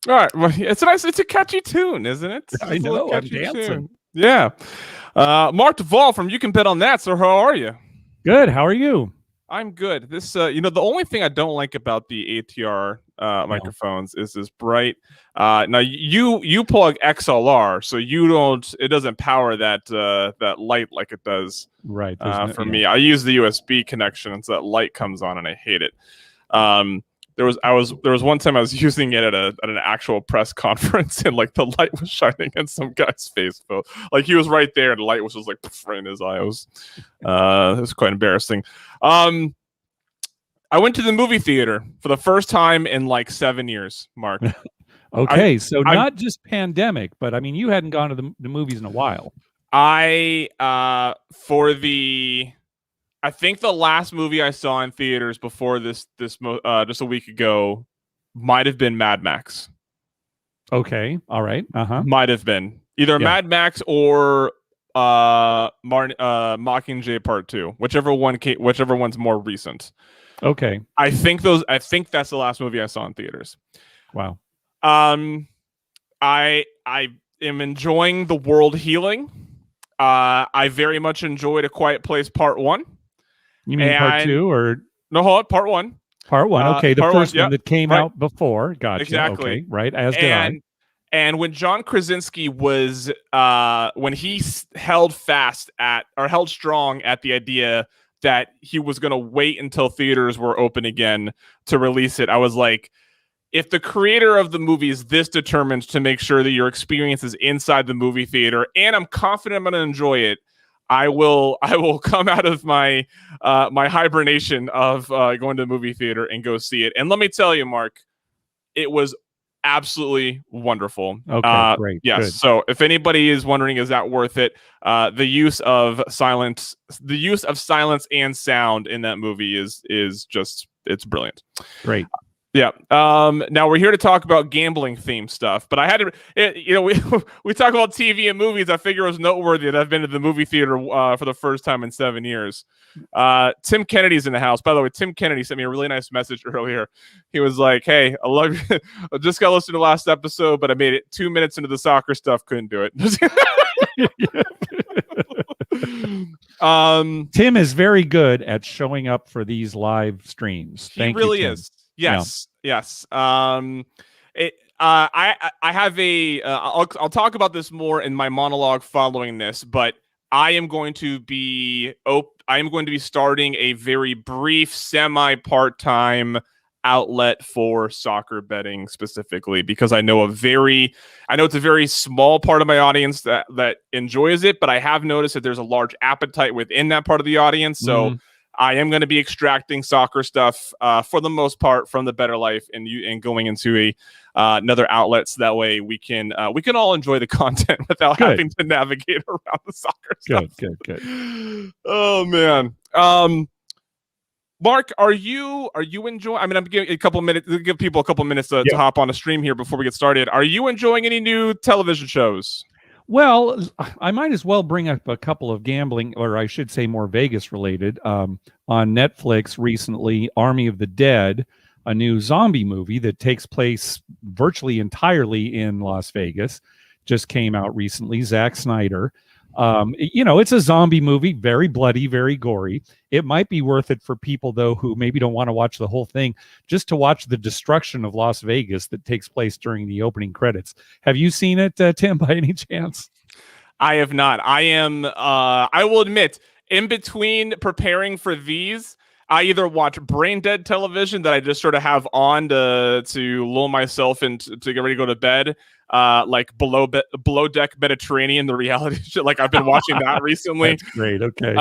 All right. Well, it's a catchy tune, isn't it? It's I a little know. I'm catchy dancing. tune. Yeah. Mark DeVol from You Can Bet on That. So how are you? Good. How are you? I'm good. This, the only thing I don't like about the ATR No. microphones is this bright. Now you plug XLR, so you don't. It doesn't power that light like it does. Right. There's no. For Yeah. me, I use the USB connection, and so that light comes on, and I hate it. There was one time I was using it at an actual press conference, and like the light was shining in some guy's face, but like he was right there, and the light was just like right in his eye. It was quite embarrassing. I went to the movie theater for the first time in like 7 years, Mark. Okay, so not just pandemic, but I mean, you hadn't gone to the movies in a while. I think the last movie I saw in theaters before this just a week ago might have been Mad Max. Okay, all right, Might have been either Mad Max or Mockingjay Part 2, whichever one's more recent. Okay, I think that's the last movie I saw in theaters. Wow. I am enjoying the world healing. I very much enjoyed A Quiet Place Part 1. You mean Part 2 or no? Hold on, Part 1. Part 1. Okay, the first one that came out before. Gotcha. Exactly. Okay, right. As did I. And when John Krasinski was when he held strong at the idea that he was going to wait until theaters were open again to release it, I was like, if the creator of the movie is this determined to make sure that your experience is inside the movie theater, and I'm confident I'm going to enjoy it, I will come out of my my hibernation of going to the movie theater and go see it. And let me tell you, Mark, it was absolutely wonderful. Okay, great. Yes. Good. So if anybody is wondering, is that worth it? The use of silence and sound in that movie is just, it's brilliant. Great. Yeah. Now we're here to talk about gambling themed stuff, but I had to, we talk about TV and movies. I figure it was noteworthy that I've been to the movie theater for the first time in 7 years. Tim Kennedy's in the house. By the way, Tim Kennedy sent me a really nice message earlier. He was like, "Hey, I love you. I just got to listen to the last episode, but I made it 2 minutes into the soccer stuff. Couldn't do it." Tim is very good at showing up for these live streams. He really is. Yes. Yeah. Yes. I have I'll talk about this more in my monologue following this, but I am going to be starting a very brief semi-part-time outlet for soccer betting specifically, because I know it's a very small part of my audience that enjoys it, but I have noticed that there's a large appetite within that part of the audience. So I am going to be extracting soccer stuff for the most part from the Better Life and going into another outlet, so that way we can all enjoy the content without having to navigate around the soccer stuff. Good. Oh man. Mark, are you enjoying? I mean, I'm giving give people a couple minutes to hop on a stream here before we get started. Are you enjoying any new television shows? Well, I might as well bring up a couple of gambling, or I should say more Vegas related. On Netflix recently, Army of the Dead, a new zombie movie that takes place virtually entirely in Las Vegas, just came out recently. Zack Snyder. It's a zombie movie, very bloody, very gory. It might be worth it for people, though, who maybe don't want to watch the whole thing, just to watch the destruction of Las Vegas that takes place during the opening credits. Have you seen it, Tim, by any chance? I have not. I will admit, in between preparing for these, I either watch brain dead television that I just sort of have on to lull myself and to get ready to go to bed, like Below Deck Mediterranean, the reality shit. Like I've been watching that recently. That's great. Okay.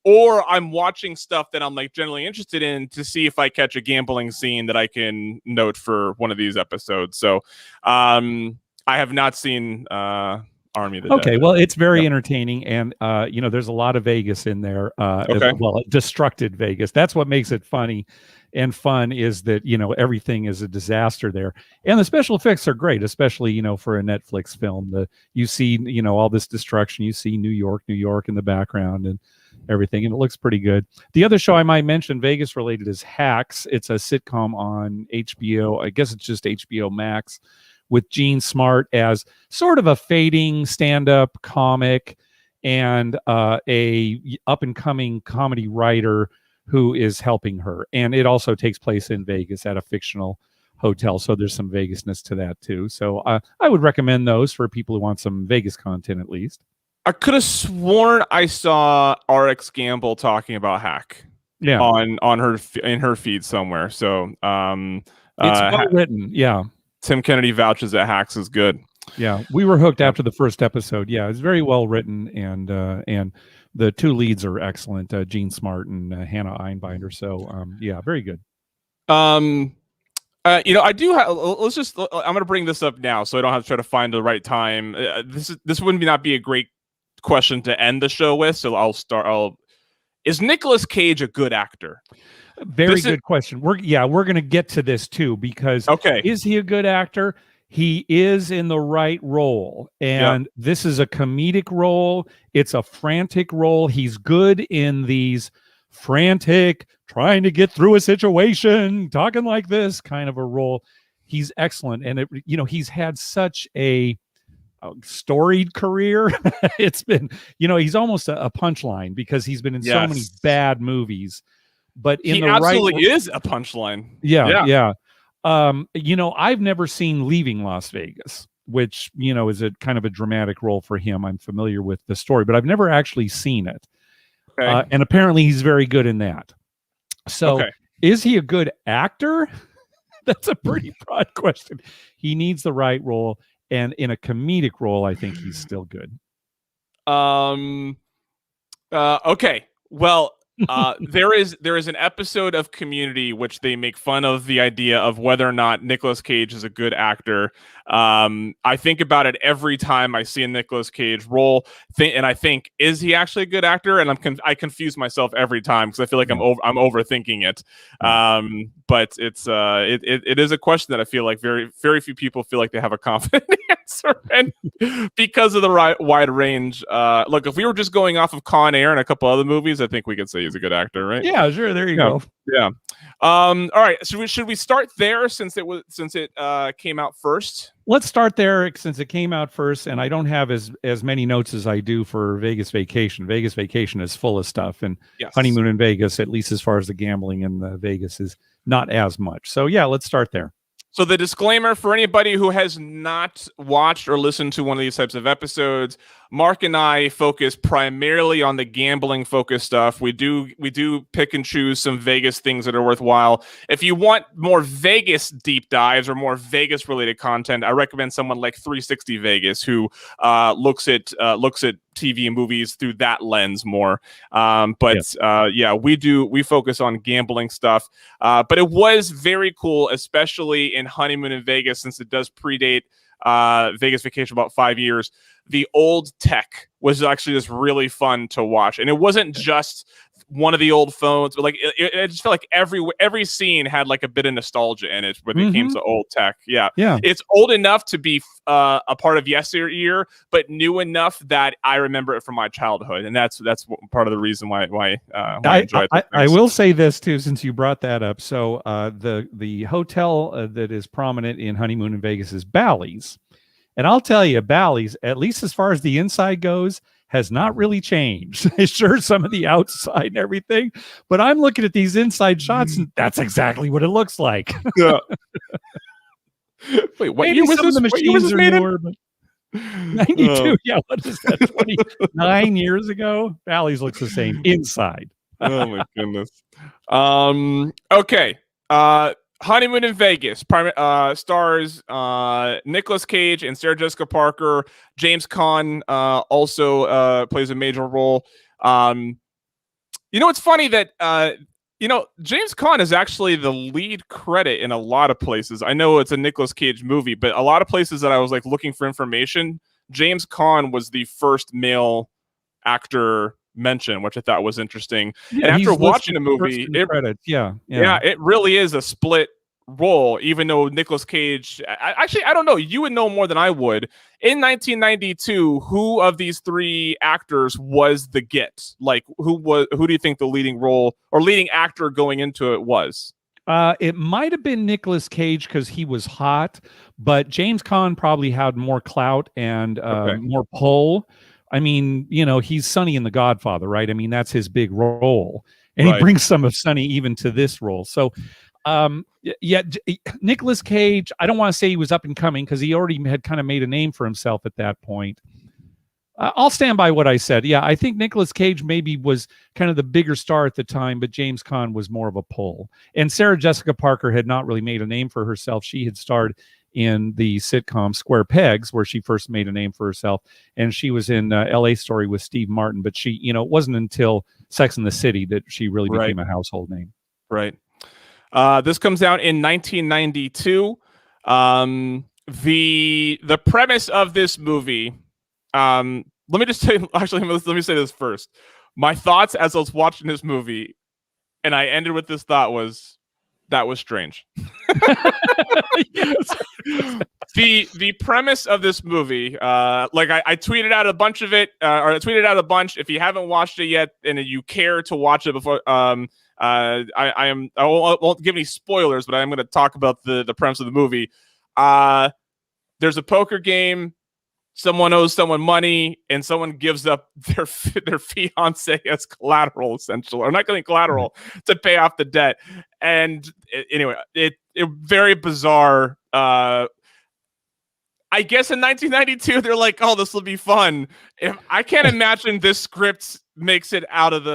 Or I'm watching stuff that I'm like generally interested in to see if I catch a gambling scene that I can note for one of these episodes. So, I have not seen Army of the Dead. Okay, well, it's very entertaining, and there's a lot of Vegas in there. Destructed Vegas. That's what makes it funny and fun, is that everything is a disaster there, and the special effects are great, especially for a Netflix film. You see all this destruction. You see New York in the background and everything, and it looks pretty good. The other show I might mention, Vegas related, is Hacks. It's a sitcom on HBO. I guess it's just HBO Max, with Gene Smart as sort of a fading stand-up comic and a up-and-coming comedy writer who is helping her. And it also takes place in Vegas at a fictional hotel, so there's some Vegasness to that too. So I would recommend those for people who want some Vegas content at least. I could have sworn I saw RX Gamble talking about Hack. Yeah, on her in her feed somewhere. So it's well written. Yeah, Tim Kennedy vouches that Hacks is good. Yeah, we were hooked after the first episode. Yeah, it's very well written, and the two leads are excellent, Gene Smart and Hannah Einbinder. So yeah, very good. I do have. Let's just. I'm going to bring this up now, so I don't have to try to find the right time. This wouldn't not be a great question to end the show with. So I'll start. Is Nicolas Cage a good actor? Very good question. We're going to get to this too, because is he a good actor? He is in the right role, and this is a comedic role. It's a frantic role. He's good in these frantic, trying to get through a situation, talking like this kind of a role. He's excellent, and he's had such a storied career. It's been, he's almost a punchline because he's been in so many bad movies. But he absolutely is a punchline. Yeah. I've never seen Leaving Las Vegas, which is a kind of a dramatic role for him. I'm familiar with the story, but I've never actually seen it. And apparently he's very good in that. So is he a good actor? That's a pretty broad question. He needs the right role. And in a comedic role, I think he's still good. Okay. Well, there is an episode of Community which they make fun of the idea of whether or not Nicolas Cage is a good actor. I think about it every time I see a Nicolas Cage role, and I think, is he actually a good actor? And I confuse myself every time because I feel like I'm overthinking it. But it is a question that I feel like very, very few people feel like they have a confident answer, and because of the wide range. Look, if we were just going off of Con Air and a couple other movies, I think we could say he's a good actor, right? Yeah, sure. There you go. Yeah. All right. Should we start there since it came out first? Let's start there since it came out first, and I don't have as many notes as I do for Vegas Vacation. Vegas Vacation is full of stuff, and Honeymoon in Vegas, at least as far as the gambling in Vegas, is not as much. So yeah, let's start there. So the disclaimer for anybody who has not watched or listened to one of these types of episodes, Mark and I focus primarily on the gambling focused stuff. We do pick and choose some Vegas things that are worthwhile. If you want more Vegas deep dives or more Vegas related content, I recommend someone like 360 Vegas, who looks at TV and movies through that lens more. We focus on gambling stuff. But it was very cool, especially in Honeymoon in Vegas, since it does predate Vegas Vacation about 5 years. The old tech was actually just really fun to watch, and it wasn't just one of the old phones, but like it just felt like every scene had like a bit of nostalgia in it when it came to old tech. Yeah, it's old enough to be a part of yesteryear, but new enough that I remember it from my childhood, and that's part of the reason why I enjoyed it. I will say this too, since you brought that up. So the hotel that is prominent in Honeymoon in Vegas is Bally's. And I'll tell you, Bally's, at least as far as the inside goes, has not really changed. Sure, some of the outside and everything, but I'm looking at these inside shots, and that's exactly what it looks like. Yeah. Wait, what year was this? The machines are newer, but 92. Yeah, what is that? 29 years ago? Bally's looks the same inside. Oh my goodness. Okay. Honeymoon in Vegas stars Nicolas Cage and Sarah Jessica Parker. James Caan also plays a major role. It's funny that James Caan is actually the lead credit in a lot of places. I know it's a Nicolas Cage movie, but a lot of places that I was like looking for information, James Caan was the first male actor mentioned, which I thought was interesting. Yeah, and after watching the movie, it really is a split role, even though Nicolas Cage, I don't know, you would know more than I would. In 1992, who of these three actors was the get? Like, who do you think the leading role or leading actor going into it was? It might have been Nicolas Cage because he was hot, but James Caan probably had more clout and more pull. I mean, he's Sonny in The Godfather, right? I mean, that's his big role, and he brings some of Sonny even to this role. So, Nicolas Cage, I don't want to say he was up and coming because he already had kind of made a name for himself at that point. I'll stand by what I said. Yeah, I think Nicolas Cage maybe was kind of the bigger star at the time, but James Caan was more of a pull. And Sarah Jessica Parker had not really made a name for herself. She had starred in the sitcom Square Pegs, where she first made a name for herself. And she was in L.A. Story with Steve Martin. But she, it wasn't until Sex and the City that she really became a household name. Right. This comes out in 1992. The premise of this movie... let me just say, actually, let me say this first. My thoughts as I was watching this movie, and I ended with this thought that was strange. The premise of this movie, like I tweeted out a bunch of it, or I tweeted out a bunch. If you haven't watched it yet and you care to watch it before, I won't give any spoilers, but I'm going to talk about the premise of the movie. There's a poker game. Someone owes someone money, and someone gives up their fiance as collateral, essentially, or not getting collateral to pay off the debt. And anyway, it very bizarre. I guess in 1992, they're like, "Oh, this will be fun." I can't imagine this script makes it out of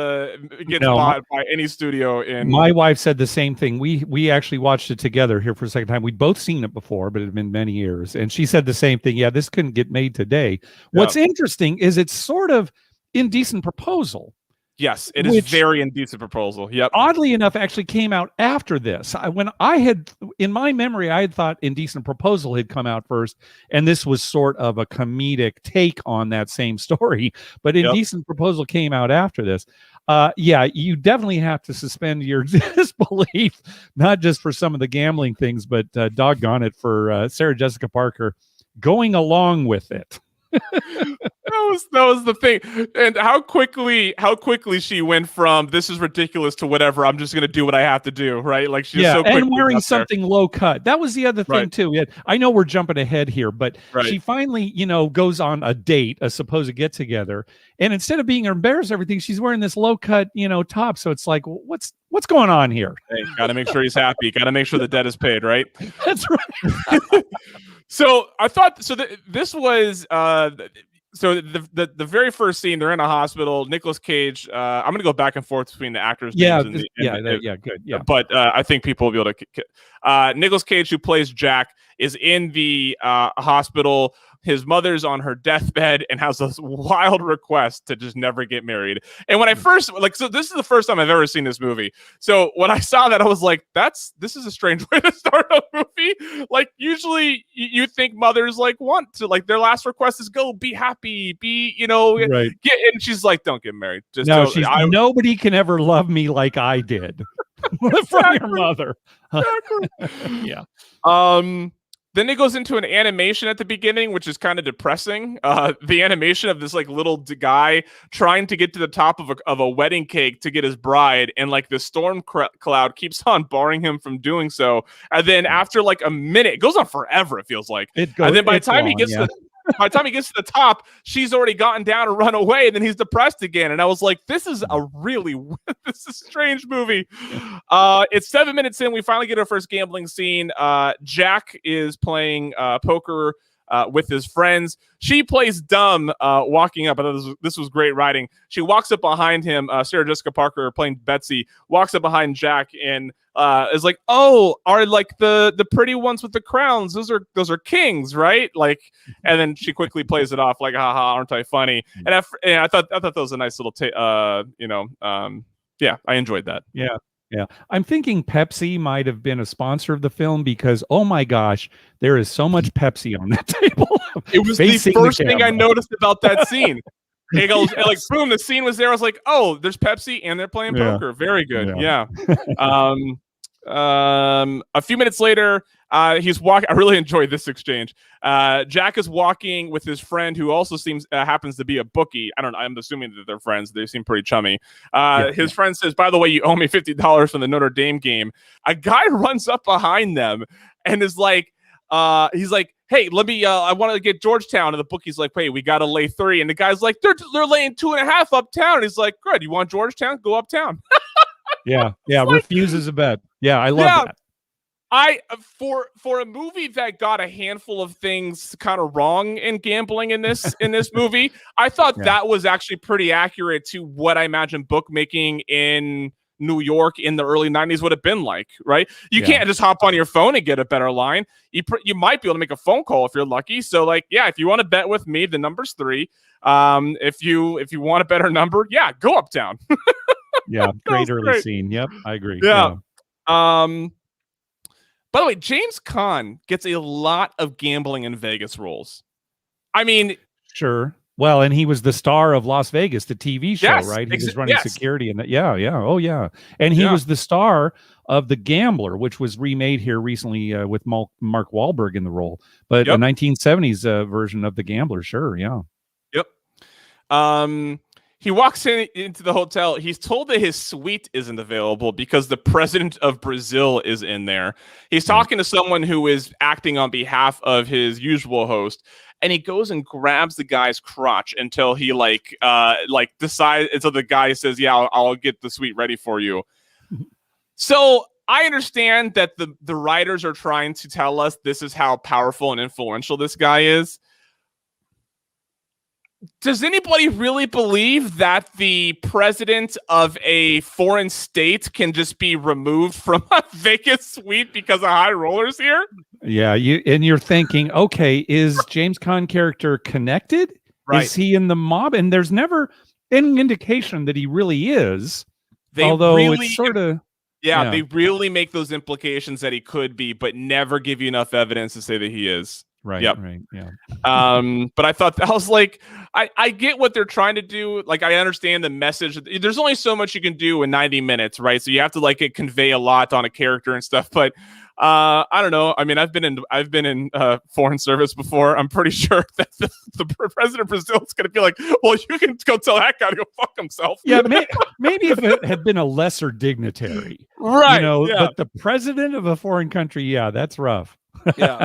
gets bought by any studio. My wife said the same thing. We actually watched it together here for a second time. We'd both seen it before, but it had been many years, and she said the same thing. Yeah, this couldn't get made today. What's interesting is it's sort of Indecent Proposal. Yes, it is very Indecent Proposal. Yep. Oddly enough, actually came out after this. When I had, in my memory, I had thought Indecent Proposal had come out first, and this was sort of a comedic take on that same story. But Indecent Proposal came out after this. You definitely have to suspend your disbelief, not just for some of the gambling things, but doggone it, for Sarah Jessica Parker going along with it. That was the thing. And how quickly she went from "this is ridiculous" to "whatever, I'm just gonna do what I have to do," right? Like she's so quick, and wearing something low cut. That was the other thing too. I know we're jumping ahead here, but she finally goes on a date, a supposed get together, and instead of being embarrassed everything, she's wearing this low cut top. So it's like, what's going on here? Hey, gotta make sure he's happy, gotta make sure the debt is paid, right? That's right. So I thought this was so the very first scene, they're in a hospital. Nicolas Cage. I'm gonna go back and forth between the actors. Names good. Yeah, but I think people will be able to. Nicolas Cage, who plays Jack, is in the hospital. His mother's on her deathbed and has this wild request to just never get married. And when I first so this is the first time I've ever seen this movie. So when I saw that, I was like, this is a strange way to start a movie. Like usually you think mothers want to their last request is go be happy, be right. And she's like, don't get married. Just nobody can ever love me like I did. From your mother. Exactly. Yeah. Then it goes into an animation at the beginning, which is kind of depressing. The animation of this little guy trying to get to the top of a wedding cake to get his bride, and the storm cloud keeps on barring him from doing so. And then after a minute, it goes on forever. It feels like. And then by the time he gets to the top, she's already gotten down and run away, and then he's depressed again. And I was like, this is a strange movie. It's 7 minutes in. We finally get our first gambling scene. Jack is playing poker with his friends. She plays dumb walking up. I thought this was great writing. She walks up behind him. Sarah Jessica Parker, playing Betsy, walks up behind Jack and is like, "Oh, are the pretty ones with the crowns? Those are kings, right?" And then she quickly plays it off like, "Haha, aren't I funny?" And I thought that was a nice little I enjoyed that. Yeah. Yeah, I'm thinking Pepsi might have been a sponsor of the film because, oh my gosh, there is so much Pepsi on that table. It was the first thing I noticed about that scene. It goes boom, the scene was there. I was like, oh, there's Pepsi and they're playing poker. Very good. Yeah. A few minutes later, He's walking. I really enjoyed this exchange. Jack is walking with his friend, who also happens to be a bookie. I don't know. I'm assuming that they're friends. They seem pretty chummy. His friend says, "By the way, you owe me $50 from the Notre Dame game." A guy runs up behind them and is like, he's like, "Hey, let me. I want to get Georgetown." And the bookie's like, "Wait, we got to lay 3." And the guy's like, "They're laying 2.5 uptown." And he's like, "Good. You want Georgetown? Go uptown." Yeah. Refuses a bet. Yeah, I love that. For a movie that got a handful of things kind of wrong in gambling in this movie, I thought that was actually pretty accurate to what I imagine bookmaking in New York in the early 90s would have been like, right? You can't just hop on your phone and get a better line. You might be able to make a phone call if you're lucky. So like, if you want to bet with me, the number's 3. If you want a better number, go uptown. Great early scene. Yep, I agree. Yeah. By the way, James Caan gets a lot of gambling in Vegas roles. I mean, sure. Well, and he was the star of Las Vegas, the TV show, right? He was running security in that. Yeah. Oh, yeah. And he was the star of The Gambler, which was remade here recently with Mark Wahlberg in the role. But a 1970s version of The Gambler, sure. Yeah. Yep. He walks into the hotel. He's told that his suite isn't available because the president of Brazil is in there. He's talking to someone who is acting on behalf of his usual host, and he goes and grabs the guy's crotch until he decides. Until the guy says, "Yeah, I'll get the suite ready for you." So I understand that the writers are trying to tell us this is how powerful and influential this guy is. Does anybody really believe that the president of a foreign state can just be removed from a Vegas suite because of high rollers here? Yeah, you're thinking, okay, is James Caan character connected? Right. Is he in the mob? And there's never any indication that he really is. Although it's sort of they really make those implications that he could be, but never give you enough evidence to say that he is. Right. Yep. Right. Yeah. But I thought I was like, I get what they're trying to do. Like, I understand the message. There's only so much you can do in 90 minutes, right? So you have to convey a lot on a character and stuff. But I don't know. I mean, I've been in foreign service before. I'm pretty sure that the president of Brazil is going to be like, well, you can go tell that guy to go fuck himself. Yeah, maybe if it had been a lesser dignitary, right? But the president of a foreign country, that's rough. Yeah.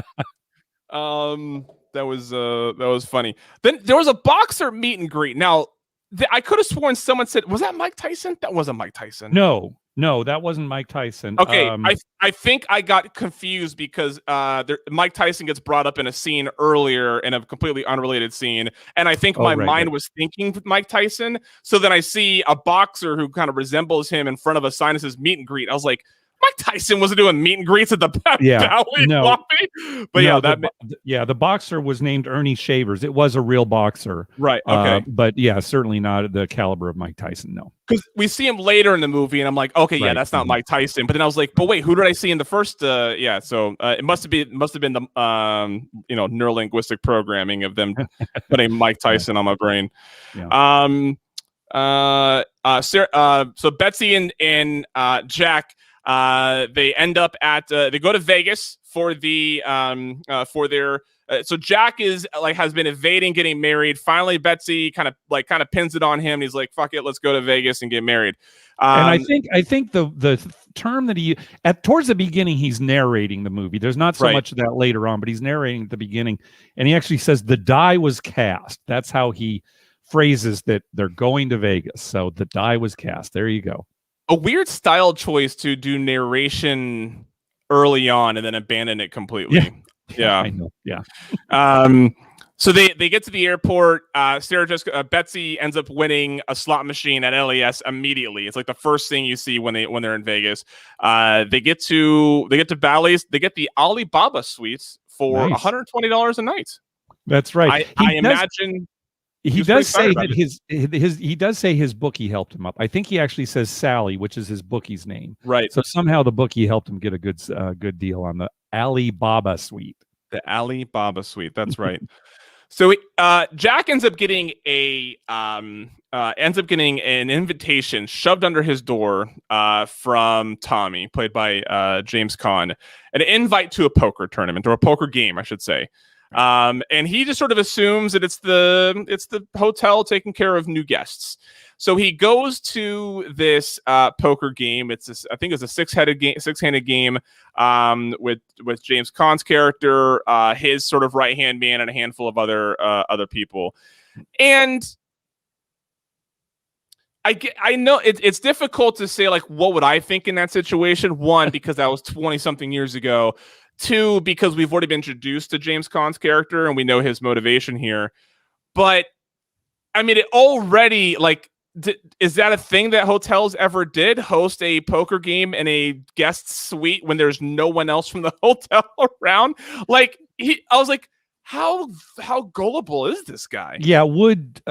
That was funny. Then there was a boxer meet and greet. Now, I could have sworn someone said, was that Mike Tyson? That wasn't Mike Tyson. No, that wasn't Mike Tyson. Okay, I think I got confused because Mike Tyson gets brought up in a scene earlier in a completely unrelated scene, and I think my mind was thinking Mike Tyson. So then I see a boxer who kind of resembles him in front of a sign that says meet and greet. I was like, Mike Tyson wasn't doing meet and greets at the Valley lobby. But the boxer was named Ernie Shavers. It was a real boxer. Right. Okay. But certainly not the caliber of Mike Tyson. No. Because we see him later in the movie, and I'm like, okay, that's not Mike Tyson. But then I was like, but wait, who did I see in the first? So it must have been the neurolinguistic programming of them putting Mike Tyson on my brain. Yeah. So Betsy and Jack. They end up at they go to Vegas for the for their so Jack has been evading getting married. Finally, Betsy kind of pins it on him. He's like, fuck it, let's go to Vegas and get married. And I think the term that he towards the beginning, he's narrating the movie. There's not so much of that later on, but he's narrating at the beginning, and he actually says the die was cast. That's how he phrases that they're going to Vegas. So the die was cast. There you go. A weird style choice to do narration early on and then abandon it completely. Yeah. I know. Yeah. So they get to the airport. Betsy ends up winning a slot machine at LAS immediately. It's like the first thing you see when they're in Vegas. They get to Bally's. They get the Alibaba suites for $120 a night. That's right. I imagine. He does say that he does say his bookie helped him up. I think he actually says Sally, which is his bookie's name. Right. So somehow the bookie helped him get a good deal on the Alibaba suite. The Alibaba suite. That's right. So Jack ends up getting a ends up getting an invitation shoved under his door from Tommy, played by James Caan, an invite to a poker tournament, or a poker game, I should say. And he just sort of assumes that it's the hotel taking care of new guests. So he goes to this poker game. I think it's a six-handed game with James Caan's character, his sort of right-hand man, and a handful of other people. And I know it's difficult to say, like, what would I think in that situation? One, because that was 20-something years ago. Two, because we've already been introduced to James Caan's character and we know his motivation here. But, I mean, it already, like, is that a thing that hotels ever did? Host a poker game in a guest suite when there's no one else from the hotel around? Like, I was like, how gullible is this guy? Yeah, would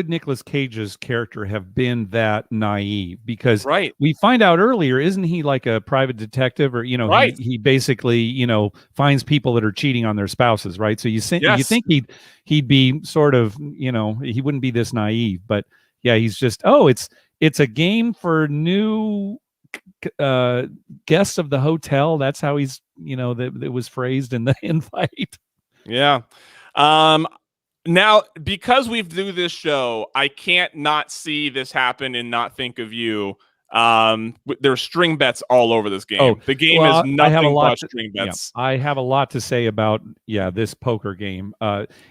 Nicolas Cage's character have been that naive? Because we find out earlier, isn't he like a private detective, or he basically finds people that are cheating on their spouses, right? So you think he'd be sort of he wouldn't be this naive, but yeah, he's just it's a game for new guests of the hotel. That's how he's that it was phrased in the invite. Yeah. Now, because we do this show, I can't not see this happen and not think of you. There's string bets all over this game. The game is nothing but string bets. Yeah, I have a lot to say about this poker game.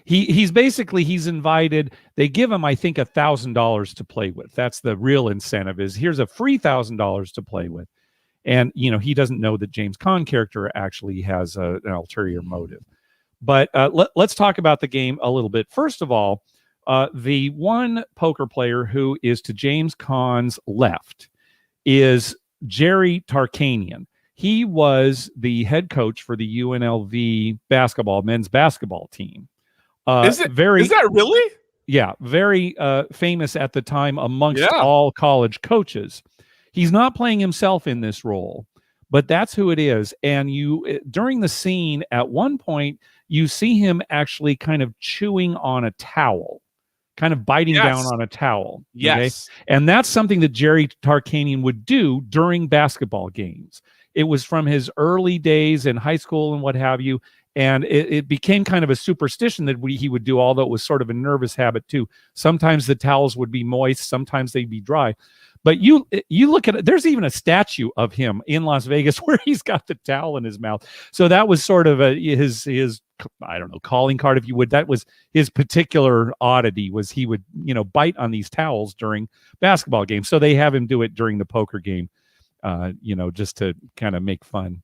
He's invited. They give him, I think, $1,000 to play with. That's the real incentive. Is here's a free $1,000 to play with, and he doesn't know that James Caan character actually has an ulterior motive. But let's talk about the game a little bit. First of all, the one poker player who is to James Caan's left is Jerry Tarkanian. He was the head coach for the UNLV men's basketball team. Is that really? Yeah, very famous at the time amongst all college coaches. He's not playing himself in this role, but that's who it is. And during the scene, at one point, you see him actually kind of chewing on a towel, kind of biting down on a towel. Yes. Okay? And that's something that Jerry Tarkanian would do during basketball games. It was from his early days in high school and what have you. And it became kind of a superstition that he would do, although it was sort of a nervous habit too. Sometimes the towels would be moist, sometimes they'd be dry. But you look at it, there's even a statue of him in Las Vegas where he's got the towel in his mouth. So that was sort of his I don't know, calling card, if you would. That was his particular oddity, was he would, bite on these towels during basketball games. So they have him do it during the poker game, just to kind of make fun.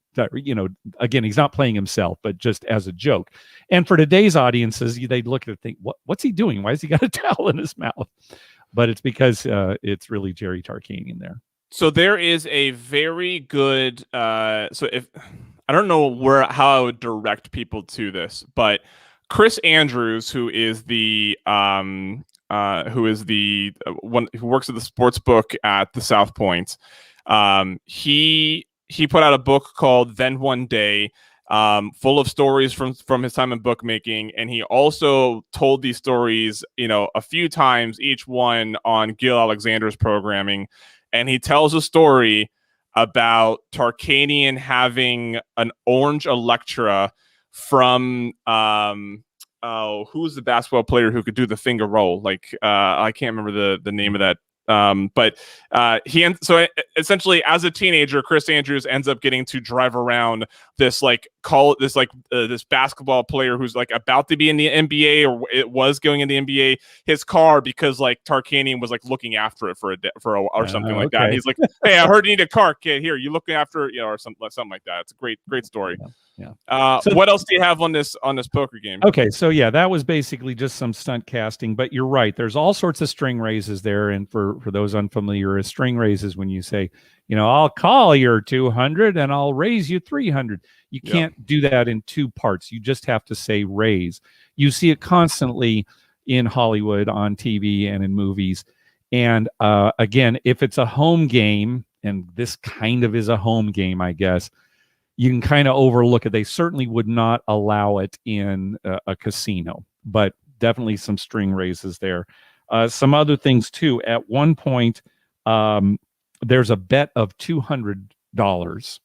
Again, he's not playing himself, but just as a joke. And for today's audiences, they'd look at it and think, what's he doing? Why has he got a towel in his mouth? But it's because it's really Jerry Tarkanian there. So there is a very good. So if I don't know how I would direct people to this, but Chris Andrews, who is the one who works at the sports book at the South Point, he put out a book called Then One Day, full of stories from his time in bookmaking, and he also told these stories, a few times, each one on Gil Alexander's programming. And he tells a story about Tarkanian having an orange Electra from who's the basketball player who could do the finger roll? Like I can't remember the name of that. But so essentially, as a teenager, Chris Andrews ends up getting to drive around this basketball player who's like about to be in the NBA, or it was going in the NBA, his car, because like Tarkanian was like looking after it or something like that. He's like, "Hey, I heard you need a car, kid. Here, you looking after or something like that." It's a great story. Yeah. So what else do you have on this poker game? Okay, so yeah, that was basically just some stunt casting, but you're right. There's all sorts of string raises there, and for those unfamiliar, a string raises when you say, I'll call your 200 and I'll raise you 300. You can't do that in two parts. You just have to say raise. You see it constantly in Hollywood, on TV, and in movies. And again, if it's a home game, and this kind of is a home game, I guess, you can kind of overlook it. They certainly would not allow it in a casino, but definitely some string raises there. Some other things too. At one point, there's a bet of $200,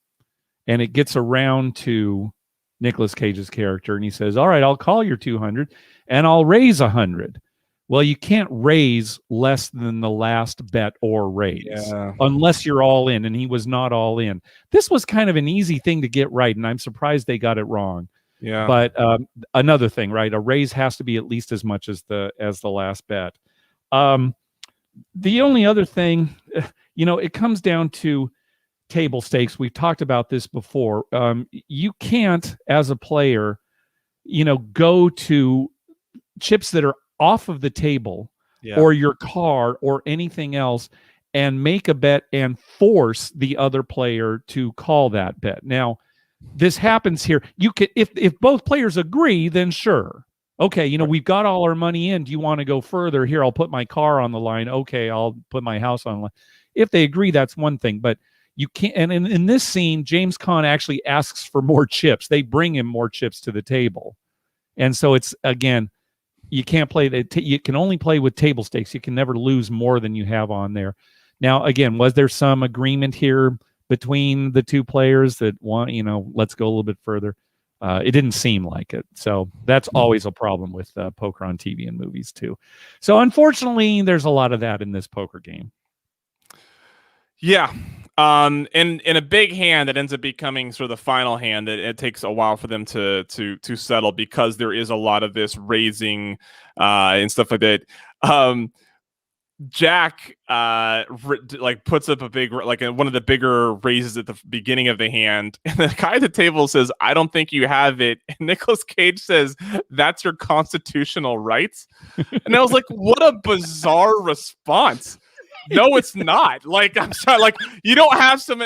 and it gets around to Nicolas Cage's character, and he says, "All right, I'll call your 200, and I'll raise 100." Well, you can't raise less than the last bet or raise unless you're all in, and he was not all in. This was kind of an easy thing to get right, and I'm surprised they got it wrong. Yeah. But another thing, right? A raise has to be at least as much as the last bet. The only other thing, it comes down to table stakes. We've talked about this before. You can't, as a player, go to chips that are off of the table or your car or anything else and make a bet and force the other player to call that bet. Now, this happens here. You can, if both players agree, then sure. Okay, we've got all our money in. Do you want to go further? Here, I'll put my car on the line. Okay, I'll put my house on the line. If they agree, that's one thing. But you can't. And in this scene, James Caan actually asks for more chips. They bring him more chips to the table. And so it's, again, you can't play you can only play with table stakes. You can never lose more than you have on there. Now, again, was there some agreement here between the two players that want, let's go a little bit further? It didn't seem like it. So that's always a problem with poker on TV and movies too. So unfortunately, there's a lot of that in this poker game. Yeah. And in a big hand that ends up becoming sort of the final hand, it takes a while for them to settle because there is a lot of this raising and stuff like that. Jack puts up a big, one of the bigger raises at the beginning of the hand, and the guy at the table says, "I don't think you have it." And Nicolas Cage says, "That's your constitutional rights." And I was like, what a bizarre response. No, it's not. I'm sorry. You don't have some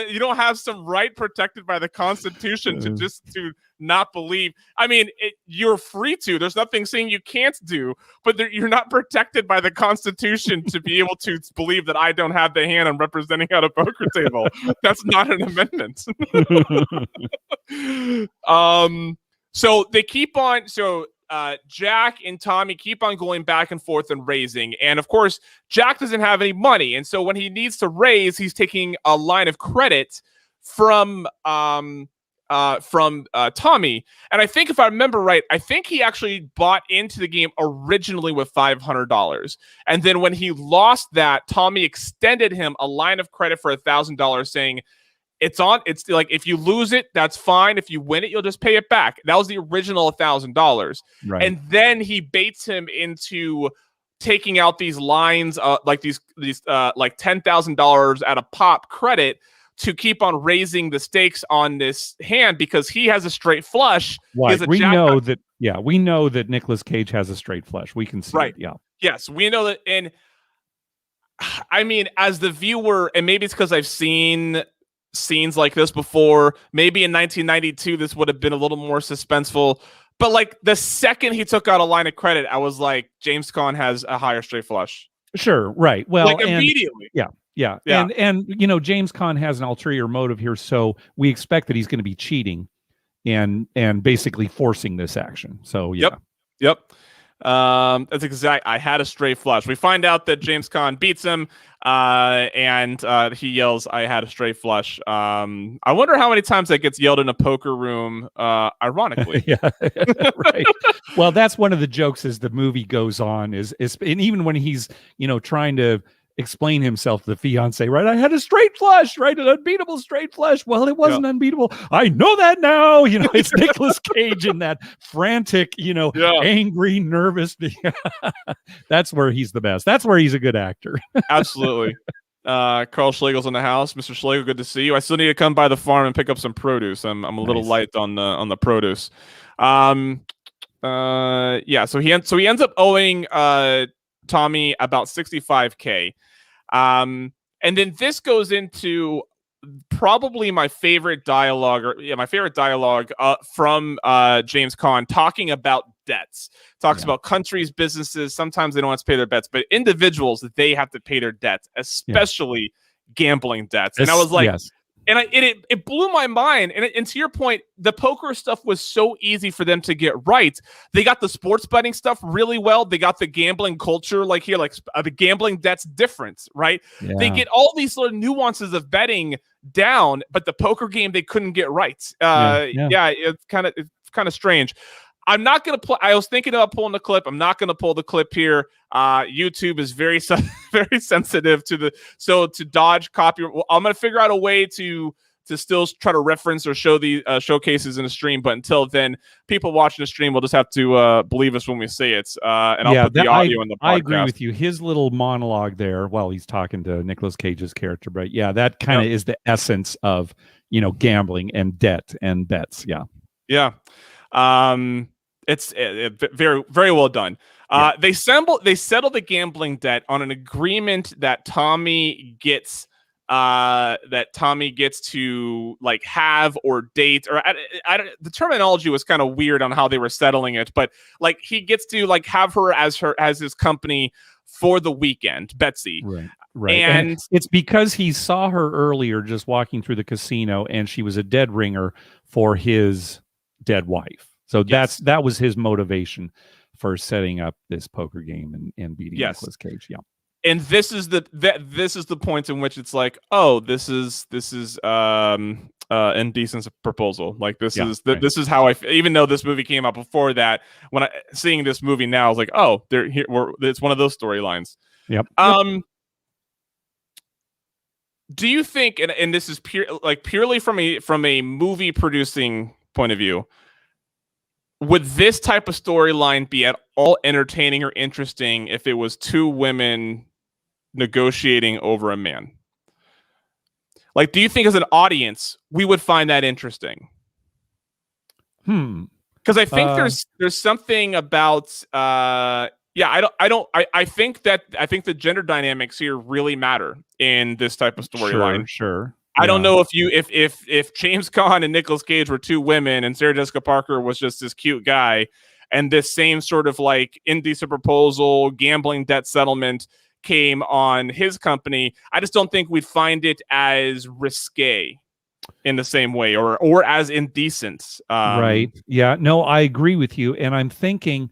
right protected by the Constitution to not believe. I mean, you're free to. There's nothing saying you can't do, but you're not protected by the Constitution to be able to believe that I don't have the hand I'm representing at a poker table. That's not an amendment. So they keep on. So Jack and Tommy keep on going back and forth and raising. And of course, Jack doesn't have any money. And so when he needs to raise, he's taking a line of credit from Tommy. And I think if I remember right, I think he actually bought into the game originally with $500. And then when he lost that, Tommy extended him a line of credit for $1,000 saying, it's like, if you lose it, that's fine. If you win it, you'll just pay it back. That was the original $1,000. Right. And then he baits him into taking out these lines, like $10,000 at a pop credit to keep on raising the stakes on this hand because he has a straight flush. Right. We know that Nicolas Cage has a straight flush. We can see it. Yeah. Yes, we know that. And I mean, as the viewer, and maybe it's because I've seen scenes like this before, maybe in 1992 this would have been a little more suspenseful, but the second he took out a line of credit, I was like, James Caan has a higher straight flush. Sure, right. Well, immediately. Yeah. And James Caan has an ulterior motive here, so we expect that he's going to be cheating and basically forcing this action. So yeah. Yep. That's exact. I had a straight flush. We find out that James Caan beats him, and he yells, "I had a straight flush." I wonder how many times that gets yelled in a poker room. Ironically, yeah, right. Well, that's one of the jokes as the movie goes on. Is and even when he's trying to explain himself to the fiance, right? I had a straight flush, right? An unbeatable straight flush. Well, it wasn't unbeatable. I know that now. It's Nicolas Cage in that frantic, angry, nervous. That's where he's the best. That's where he's a good actor. Absolutely. Carl Schlegel's in the house. Mr. Schlegel, good to see you. I still need to come by the farm and pick up some produce. I'm a little light on the produce. So he ends up owing Tommy about $65K. And then this goes into probably my favorite dialogue from James Caan talking about debts. Talks about countries, businesses. Sometimes they don't have to pay their debts, but individuals, they have to pay their debts, especially gambling debts. And I was like, And it blew my mind. And to your point, the poker stuff was so easy for them to get right. They got the sports betting stuff really well. They got the gambling culture, like here, like the gambling debt's different, right? Yeah. They get all these sort of nuances of betting down, but the poker game they couldn't get right. It's kind of strange. I'm not going to play. I was thinking about pulling the clip. I'm not going to pull the clip here. YouTube is very very sensitive to dodge copyright. I'm going to figure out a way to still try to reference or show the showcases in the stream. But until then, people watching the stream will just have to believe us when we say it. And I'll put the audio in the podcast. I agree with you. His little monologue there, while he's talking to Nicolas Cage's character, but yeah, that kind of is the essence of gambling and debt and bets. Yeah. It's very, very well done. They settle the gambling debt on an agreement that Tommy gets to like have or date, or the terminology was kind of weird on how they were settling it, but like he gets to like have her as his company for the weekend, Betsy. Right. And it's because he saw her earlier just walking through the casino, and she was a dead ringer for his dead wife. So that was his motivation for setting up this poker game and beating Nicolas Cage. Yeah. And this is the point in which it's like, oh, this is indecent proposal. Like this is how I even though this movie came out before that, when seeing this movie now, I was like, oh, it's one of those storylines. Yep. Do you think, and this is purely from a movie producing point of view, would this type of storyline be at all entertaining or interesting if it was two women negotiating over a man? Like, do you think as an audience we would find that interesting? Because I think there's something about I think the gender dynamics here really matter in this type of storyline. Sure. I don't know if James Caan and Nicolas Cage were two women and Sarah Jessica Parker was just this cute guy, and this same sort of like indecent proposal, gambling debt settlement came on his company, I just don't think we'd find it as risque in the same way or as indecent. Right. Yeah. No, I agree with you. And I'm thinking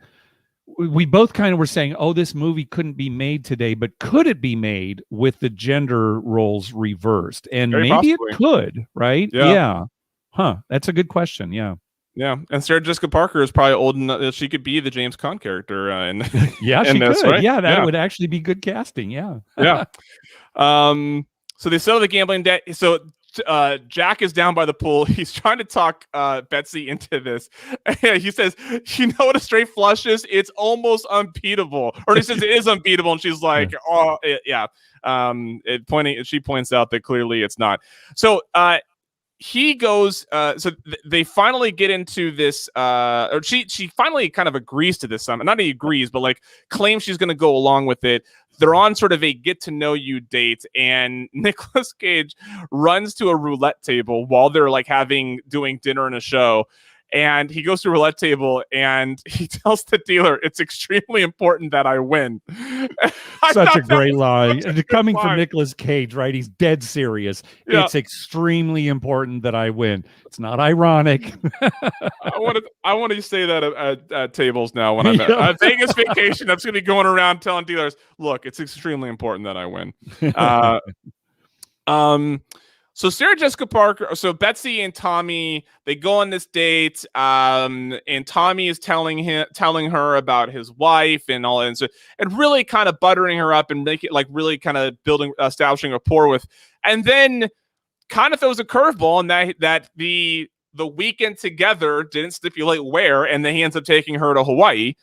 we both kind of were saying, oh, this movie couldn't be made today, but could it be made with the gender roles reversed? And Very maybe possibly. It could, right? Yeah. Huh. That's a good question. Yeah. Yeah. And Sarah Jessica Parker is probably old enough that she could be the James Caan character. Yeah, she this, could. Right? Yeah, that would actually be good casting. Yeah. Yeah. So they settle the gambling debt. So Jack is down by the pool. He's trying to talk Betsy into this. He says, "You know what a straight flush is? It's almost unbeatable." Or he says it is unbeatable, and she's like, "Oh, yeah." She points out that clearly it's not. So he goes. They finally get into this. Or she finally kind of agrees to this. Not only agrees, but like claims she's going to go along with it. They're on sort of a get to know you date, and Nicolas Cage runs to a roulette table while they're like doing dinner and a show. And he goes to a roulette table and he tells the dealer, "It's extremely important that I win." Such a great line. Coming from Nicolas Cage, right? He's dead serious. Yeah. It's extremely important that I win. It's not ironic. I want to say that at tables now when I'm at Vegas Vacation. That's going to be going around telling dealers, "Look, it's extremely important that I win." So Sarah Jessica Parker, so Betsy and Tommy, they go on this date, and Tommy is telling her about his wife and all that, and really kind of buttering her up and make it like really kind of establishing rapport with, and then kind of throws a curveball, and that the weekend together didn't stipulate where, and then he ends up taking her to Hawaii.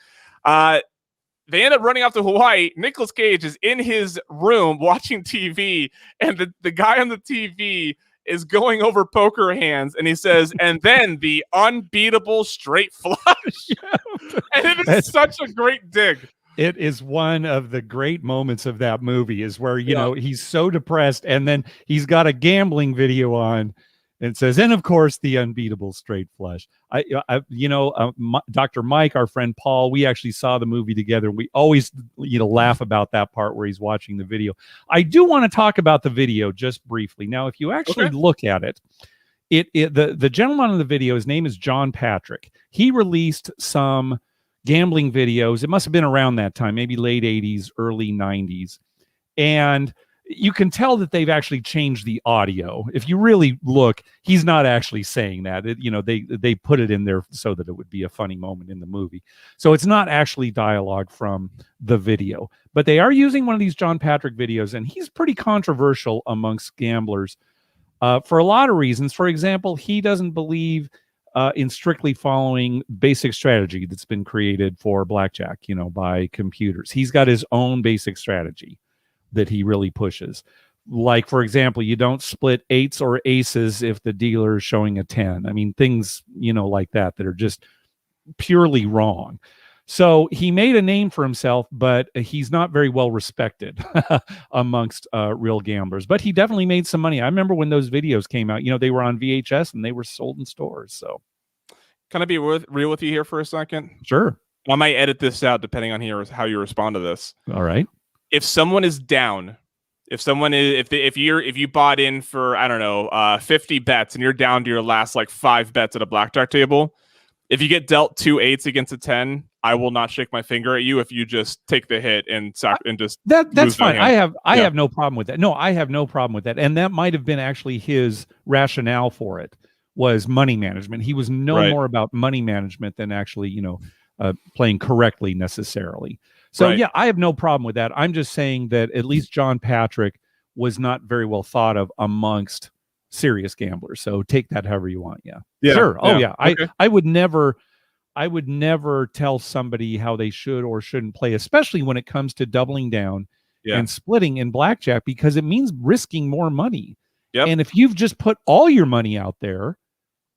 They end up running off to Hawaii. Nicolas Cage is in his room watching TV, and the guy on the TV is going over poker hands, and he says, "And then the unbeatable straight flush." And it is such a great dig. It is one of the great moments of that movie is where, you know, he's so depressed, and then he's got a gambling video on, And it says, and of course, the unbeatable straight flush. Dr. Mike, our friend Paul, we actually saw the movie together. We always, laugh about that part where he's watching the video. I do want to talk about the video just briefly. Now, if you actually look at it, the gentleman in the video, his name is John Patrick. He released some gambling videos. It must have been around that time, maybe late 80s, early 90s. And you can tell that they've actually changed the audio. If you really look, he's not actually saying that. They put it in there so that it would be a funny moment in the movie. So it's not actually dialogue from the video, but they are using one of these John Patrick videos, and he's pretty controversial amongst gamblers for a lot of reasons. For example, he doesn't believe in strictly following basic strategy that's been created for blackjack, by computers. He's got his own basic strategy that he really pushes. Like, for example, you don't split eights or aces if the dealer is showing a 10. I mean, things, like that are just purely wrong. So he made a name for himself, but he's not very well respected amongst real gamblers. But he definitely made some money. I remember when those videos came out, they were on VHS and they were sold in stores. So can I be real with you here for a second? Sure. I might edit this out depending on how you respond to this. All right. If someone is down, if you bought in for, I don't know, 50 bets and you're down to your last like 5 bets at a blackjack table, if you get dealt 2 8s against a 10, I will not shake my finger at you if you just take the hit and just that's fine. I have no problem with that. No, I have no problem with that. And that might have been actually his rationale for it, was money management. He was more about money management than actually, playing correctly necessarily. So yeah, I have no problem with that. I'm just saying that at least John Patrick was not very well thought of amongst serious gamblers. So take that however you want. Yeah. Sure. Oh yeah. Okay. I would never tell somebody how they should or shouldn't play, especially when it comes to doubling down and splitting in blackjack, because it means risking more money. Yep. And if you've just put all your money out there,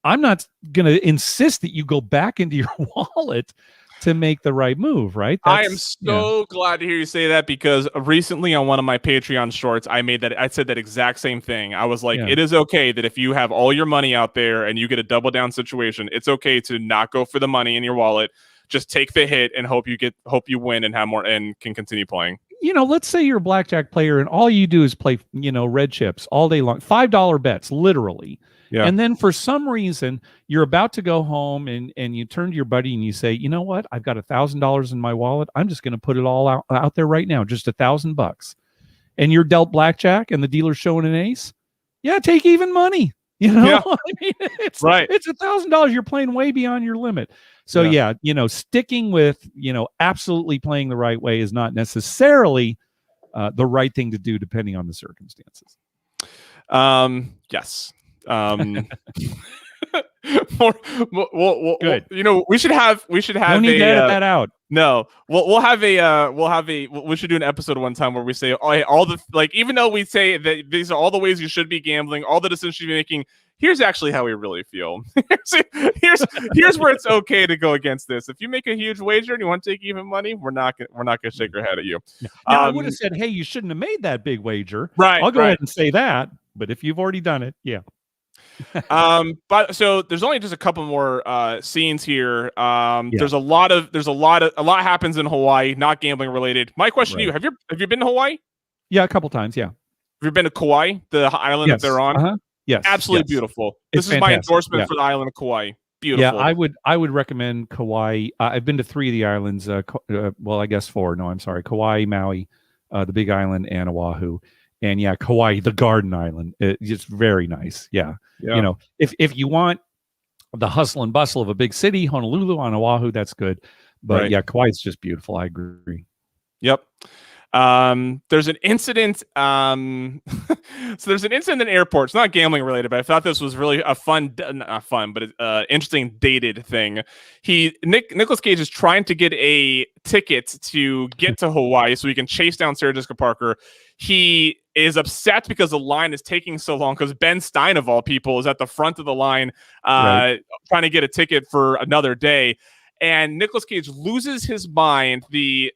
I'm not going to insist that you go back into your wallet to make the right move, right? I am so glad to hear you say that, because recently on one of my Patreon shorts, I said that exact same thing. I was like, it is okay that if you have all your money out there and you get a double down situation, it's okay to not go for the money in your wallet. Just take the hit and hope you win and have more and can continue playing. Let's say you're a blackjack player and all you do is play, red chips all day long, $5 bets, literally. Yeah. And then for some reason, you're about to go home and you turn to your buddy and you say, you know what? I've got $1,000 in my wallet. I'm just going to put it all out there right now. Just $1,000. And you're dealt blackjack and the dealer's showing an ace. Yeah, take even money. Yeah. I mean, it's $1,000. You're playing way beyond your limit. So sticking with, absolutely playing the right way is not necessarily the right thing to do depending on the circumstances. Yes. Good. We should have. No need to edit that out. No, we should do an episode one time where we say even though we say that these are all the ways you should be gambling, all the decisions you're making, here's actually how we really feel. here's where it's okay to go against this. If you make a huge wager and you want to take even money, we're not gonna shake our head at you. Now, I would have said, hey, you shouldn't have made that big wager. Right. I'll go ahead and say that. But if you've already done it, yeah. But so there's only just a couple more scenes here. There's a lot happens in Hawaii, not gambling related. My question to you, have you been to Hawaii? Yeah, a couple times, yeah. Have you been to Kauai, the island that they're on? Uh-huh. Yes. Absolutely beautiful. This is my endorsement for the island of Kauai. Beautiful. Yeah, I would recommend Kauai. I've been to 3 of the islands, I guess 4. No, I'm sorry. Kauai, Maui, the Big Island, and Oahu. And yeah, Kauai, the Garden Island, it's very nice. Yeah. If you want the hustle and bustle of a big city, Honolulu on Oahu, that's good. But yeah, Kauai is just beautiful. I agree. Yep. There's an incident. So there's an incident in the airport. It's not gambling related, but I thought this was really a interesting dated thing. Nicolas Cage is trying to get a ticket to get to Hawaii so he can chase down Sarah Jessica Parker. He is upset because the line is taking so long because Ben Stein, of all people, is at the front of the line trying to get a ticket for another day. And Nicolas Cage loses his mind. The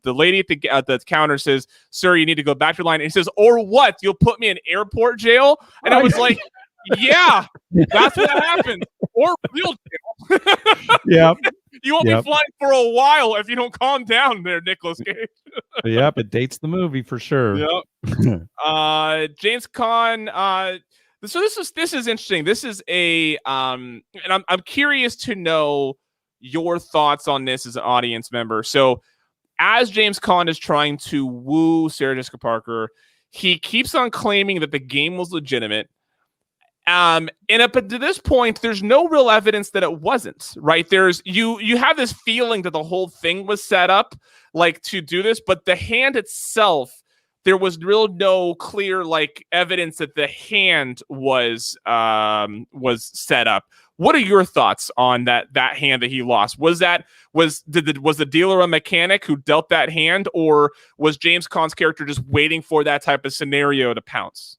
lady at the counter says, "Sir, you need to go back to your line." And he says, "Or what? You'll put me in airport jail?" And I was like, Yeah, that's what happened. Or real jail. Yeah. You won't be flying for a while if you don't calm down there, Nicolas Cage. Yep, it dates the movie for sure. Yep. James Caan. So this is interesting. This is a and I'm curious to know your thoughts on this as an audience member. So as James Caan is trying to woo Sarah Jessica Parker, he keeps on claiming that the game was legitimate. And up to this point, there's no real evidence that it wasn't, right? There's you have this feeling that the whole thing was set up like to do this, but the hand itself, there was no clear like evidence that the hand was set up. What are your thoughts on that hand that he lost? Was the dealer a mechanic who dealt that hand, or was James Caan's character just waiting for that type of scenario to pounce?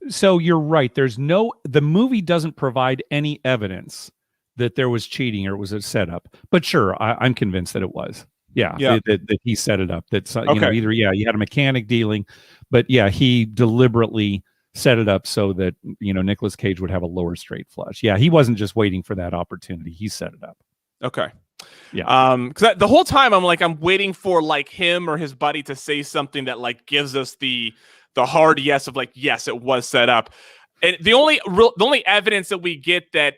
So you're right. The movie doesn't provide any evidence that there was cheating or it was a setup. But sure, I'm convinced that it was. Yeah. That he set it up. That's either you had a mechanic dealing, but yeah, he deliberately set it up so that Nicolas Cage would have a lower straight flush. Yeah, he wasn't just waiting for that opportunity. He set it up. Okay. Yeah. Because the whole time I'm waiting for like him or his buddy to say something that like gives us the hard yes of like, yes, it was set up. And the only evidence that we get that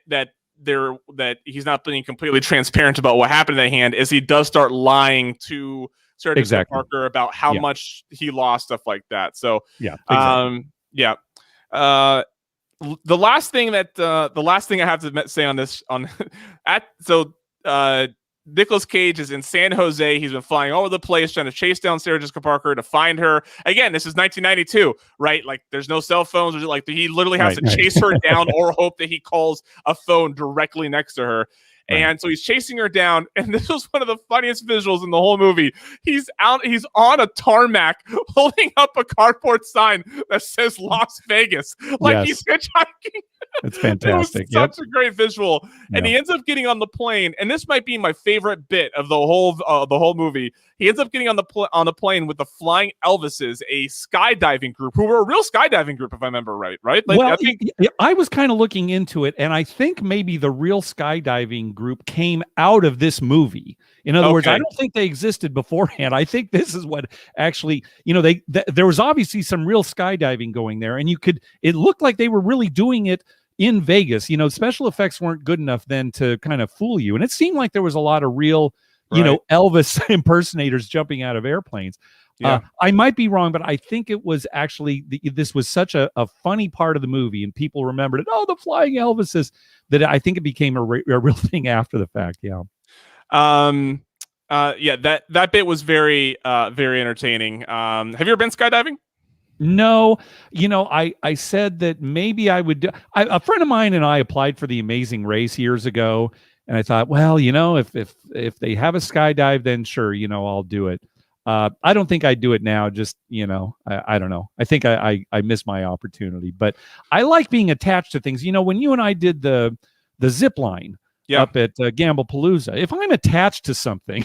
he's not being completely transparent about what happened to the hand is he does start lying to Sarah Jessica Parker about how much he lost, stuff like that. So the last thing I have to say on this Nicolas Cage is in San Jose. He's been flying all over the place trying to chase down Sarah Jessica Parker to find her. Again, this is 1992, right? Like, there's no cell phones. Like, he literally has to chase her down or hope that he calls a phone directly next to her. Right. And so he's chasing her down, and this was one of the funniest visuals in the whole movie. He's on a tarmac holding up a cardboard sign that says Las Vegas, like he's hitchhiking. It's fantastic. It was such a great visual. And he ends up getting on the plane, and this might be my favorite bit of the whole movie. He ends up getting on the plane with the Flying Elvises, a skydiving group who were a real skydiving group, if I remember right? Like, well, I was kind of looking into it, and I think maybe the real skydiving group came out of this movie. In other words, I don't think they existed beforehand. I think this is what actually, there was obviously some real skydiving going there, and it looked like they were really doing it in Vegas. Special effects weren't good enough then to kind of fool you. And it seemed like there was a lot of real, Elvis impersonators jumping out of airplanes. Yeah. I might be wrong, but I think it was actually, this was such a funny part of the movie, and people remembered it. Oh, the Flying Elvises, that I think it became a real thing after the fact. Yeah. That bit was very entertaining. Have you ever been skydiving? No, I said that maybe I would do. A friend of mine and I applied for the Amazing Race years ago, and I thought, well, if they have a skydive, then sure, I'll do it. I don't think I'd do it now. Just, I don't know. I think I missed my opportunity, but I like being attached to things. When you and I did the zip line up at Gamblepalooza, if I'm attached to something,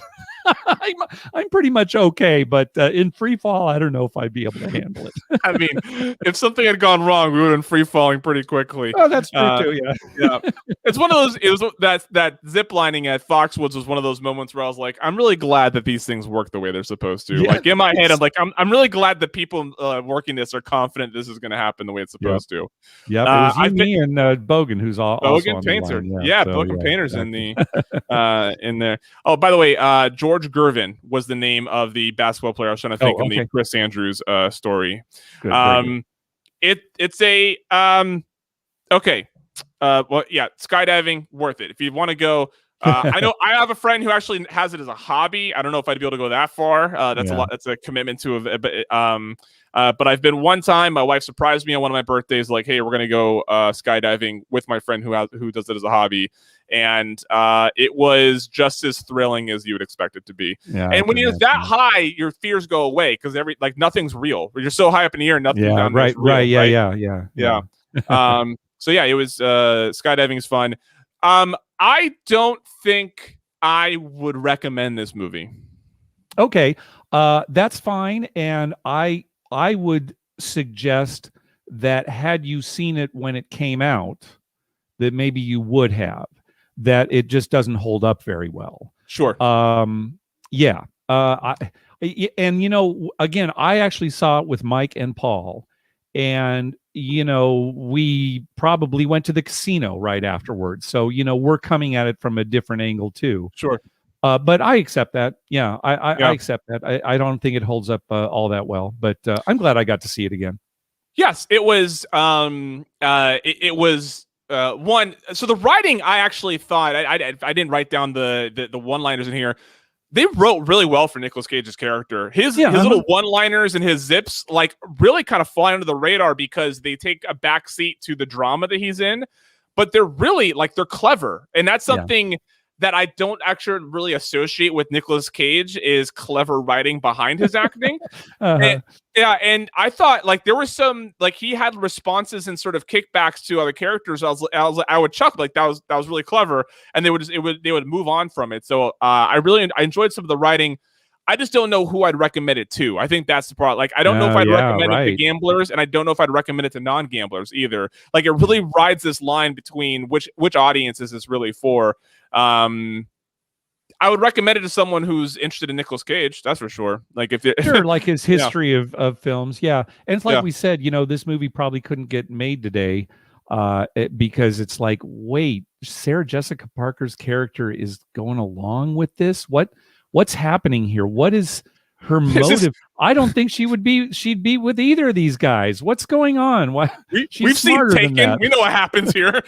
I'm pretty much okay. But in free fall, I don't know if I'd be able to handle it. I mean, if something had gone wrong, we would have been free falling pretty quickly. Oh, that's true too. Yeah. It's one of those. It was that zip lining at Foxwoods was one of those moments where I was like, I'm really glad that these things work the way they're supposed to. Like, in my head, I'm like, I'm really glad that people working this are confident this is going to to the way it's supposed to. Yeah. It was me and Bogan, who's also Bogan Painter. Bogan Painter's in there. Oh, by the way, George Gervin was the name of the basketball player I was trying to think in the Chris Andrews story. Good, it's a skydiving, worth it if you want to go. I know I have a friend who actually has it as a hobby. I don't know if I'd be able to go that far. That's a lot. That's a commitment to but I've been one time. My wife surprised me on one of my birthdays, like, "Hey, we're gonna go skydiving with my friend who does it as a hobby," and it was just as thrilling as you would expect it to be. Yeah, and when you're that high, your fears go away because nothing's real. You're so high up in the air, nothing. Yeah, right. Yeah. So yeah, it was skydiving is fun. I don't think I would recommend this movie. Okay, that's fine, and I would suggest that had you seen it when it came out, that maybe you would have, that it just doesn't hold up very well. Sure. Yeah. And, you know, again, I actually saw it with Mike and Paul, and, you know, we probably went to the casino right afterwards. So, you know, we're coming at it from a different angle too. Sure. But I accept that. Yeah, I accept that. I don't think it holds up all that well, but I'm glad I got to see it again. Yes, it was. It was one. So the writing, I actually thought I didn't write down the one-liners in here. They wrote really well for Nicolas Cage's character. His little one-liners and his zips like really kind of fly under the radar because they take a backseat to the drama that he's in, but they're really like they're clever, and that's something that I don't actually really associate with Nicolas Cage is clever writing behind his acting. And I thought like there was some like he had responses and sort of kickbacks to other characters. I would chuckle like that was really clever, and they would move on from it. So I enjoyed some of the writing. I just don't know who I'd recommend it to. I think that's the part. Like, I don't know if I'd recommend it to gamblers, and I don't know if I'd recommend it to non-gamblers either. Like, it really rides this line between which audience is this really for. I would recommend it to someone who's interested in Nicolas Cage. That's for sure. Like, if like his history of films, and it's like we said, you know, this movie probably couldn't get made today, because it's like, wait, Sarah Jessica Parker's character is going along with this. What's happening here? What is her motive? I don't think she'd be with either of these guys. What's going on? We've seen Taken. We know what happens here.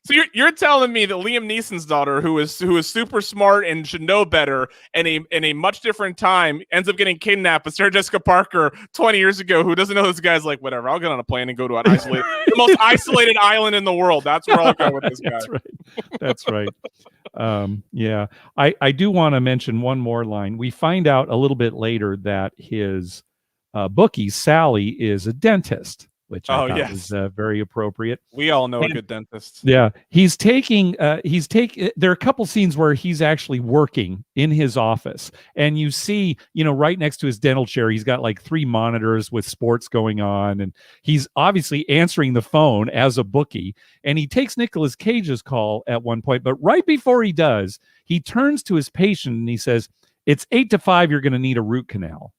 So you're telling me that Liam Neeson's daughter, who is super smart and should know better, and in a much different time, ends up getting kidnapped. But Sarah Jessica Parker, 20 years ago, who doesn't know this guy's like, whatever, I'll get on a plane and go to the most isolated island in the world. That's where I'll go with this guy. That's right. I do want to mention one more line. We find out a little bit later that his bookie, Sally, is a dentist, which I thought was very appropriate. We all know a good dentist. Yeah. There are a couple scenes where he's actually working in his office, and you see, you know, right next to his dental chair, he's got like 3 monitors with sports going on, and he's obviously answering the phone as a bookie, and he takes Nicolas Cage's call at one point, but right before he does, he turns to his patient and he says, "It's 8 to 5, you're going to need a root canal."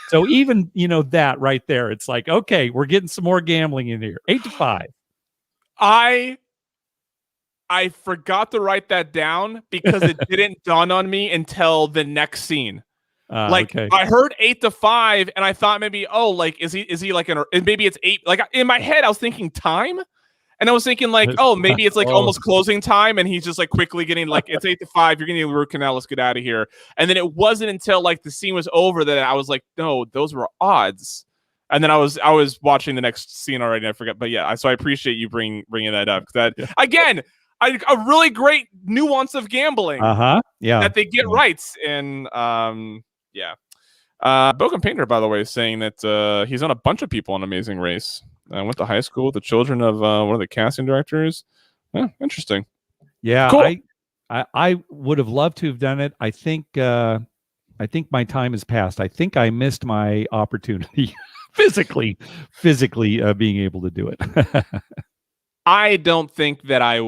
So even, you know, that right there, it's like, okay, we're getting some more gambling in here. 8 to 5. I forgot to write that down because it didn't dawn on me until the next scene. I heard 8 to 5, and I thought maybe, is he like maybe it's 8. Like in my head, I was thinking time. And I was thinking like, maybe it's like almost closing time, and he's just like quickly getting like, it's 8 to 5. You're getting a root canal. Let's get out of here. And then it wasn't until like the scene was over that I was like, no, those were odds. And then I was watching the next scene already, and I forgot. But yeah, so I appreciate you bringing that up. That again, a really great nuance of gambling. That they get right. And Bogan Painter, by the way, is saying that he's on a bunch of people on Amazing Race. I went to high school with the children of one of the casting directors. Yeah, interesting. Yeah, cool. I would have loved to have done it. I think my time has passed. I think I missed my opportunity physically being able to do it. I don't think that I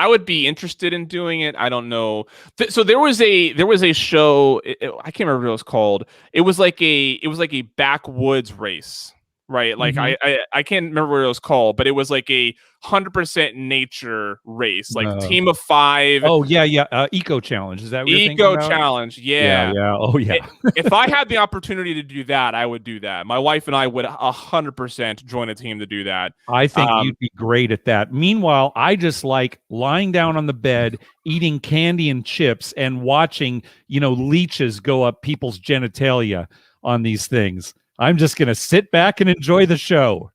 would be interested in doing it. I don't know. So there was a show. I can't remember what it was called. It was like a backwoods race. Right, like I can't remember what it was called, but it was like a 100% nature race, like team of 5. Oh yeah, Eco Challenge. Is that what you're thinking about? Eco Challenge? Yeah. Oh yeah. If I had the opportunity to do that, I would do that. My wife and I would 100% join a team to do that. I think you'd be great at that. Meanwhile, I just like lying down on the bed, eating candy and chips, and watching, you know, leeches go up people's genitalia on these things. I'm just going to sit back and enjoy the show.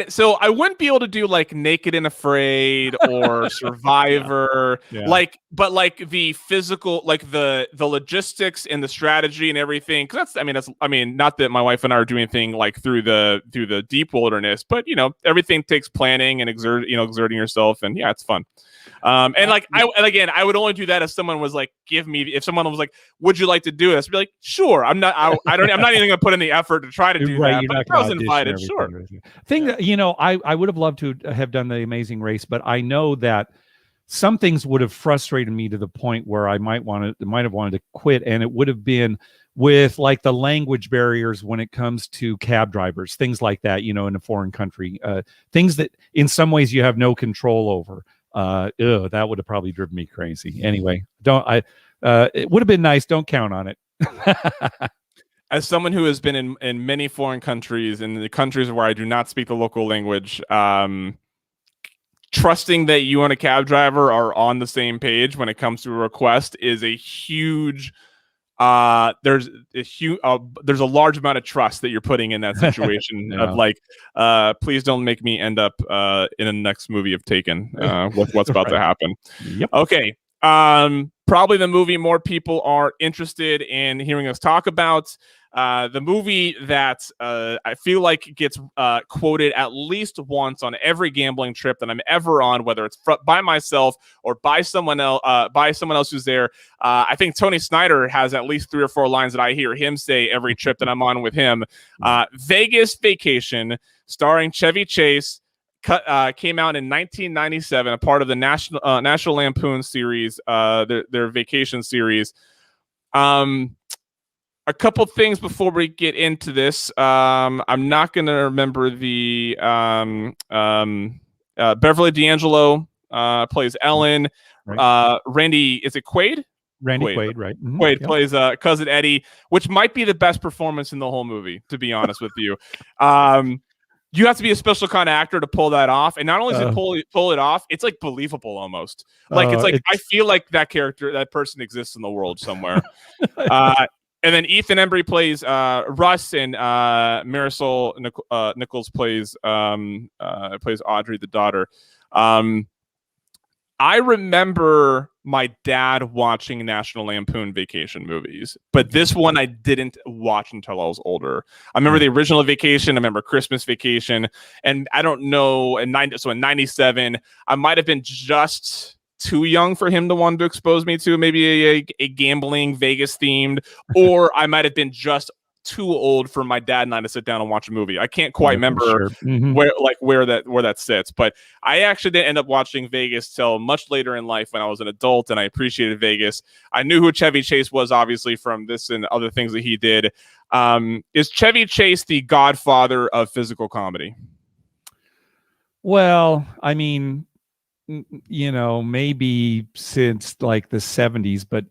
So I wouldn't be able to do like Naked and Afraid or Survivor, Yeah. but like the physical, like the logistics and the strategy and everything. Because I mean, not that my wife and I are doing anything like through the deep wilderness, but everything takes planning and exerting yourself, and yeah, it's fun. And like I would only do that if someone was like, if someone was like, would you like to do this? I'd be like, sure. I'm not even going to put in the effort to try to do right, that. you're But not if I was invited, sure. That, I would have loved to have done the Amazing Race, but I know that some things would have frustrated me to the point where I might have wanted to quit, and it would have been with like the language barriers when it comes to cab drivers, things like that, in a foreign country, things that in some ways you have no control over. That would have probably driven me crazy. Anyway, it would have been nice. Don't count on it. As someone who has been in many foreign countries, in the countries where I do not speak the local language, trusting that you and a cab driver are on the same page when it comes to a request is a huge. There's a large amount of trust that you're putting in that situation of like, please don't make me end up in the next movie of Taken with what's about to happen. Yep. Okay. Probably the movie more people are interested in hearing us talk about. The movie that I feel like gets quoted at least once on every gambling trip that I'm ever on, whether it's by myself or by someone else who's there. I think Tony Snyder has at least 3 or 4 lines that I hear him say every trip that I'm on with him. Vegas Vacation, starring Chevy Chase. Came out in 1997, a part of the National Lampoon series, their vacation series. A couple things before we get into this. I'm not going to remember the Beverly D'Angelo plays Ellen. Right. Randy, is it Quaid? Randy Quaid, right? Mm-hmm. Quaid plays cousin Eddie, which might be the best performance in the whole movie, to be honest with you. You have to be a special kind of actor to pull that off, and not only does it pull it off, it's like believable almost. Like I feel like that person exists in the world somewhere. And then Ethan Embry plays Russ, and Marisol Nichols plays Audrey, the daughter. I remember my dad watching National Lampoon Vacation movies, but this one I didn't watch until I was older. I remember the original Vacation. I remember Christmas Vacation, and I don't know. In 97, I might have been just too young for him to want to expose me to maybe a gambling Vegas themed, or I might have been just too old for my dad and I to sit down and watch a movie. I can't quite remember where that sits, but I actually didn't end up watching Vegas till much later in life when I was an adult, and I appreciated Vegas. I knew who Chevy Chase was, obviously, from this and other things that he did. Is Chevy Chase the godfather of physical comedy? Well, I mean, maybe since like the 70s, but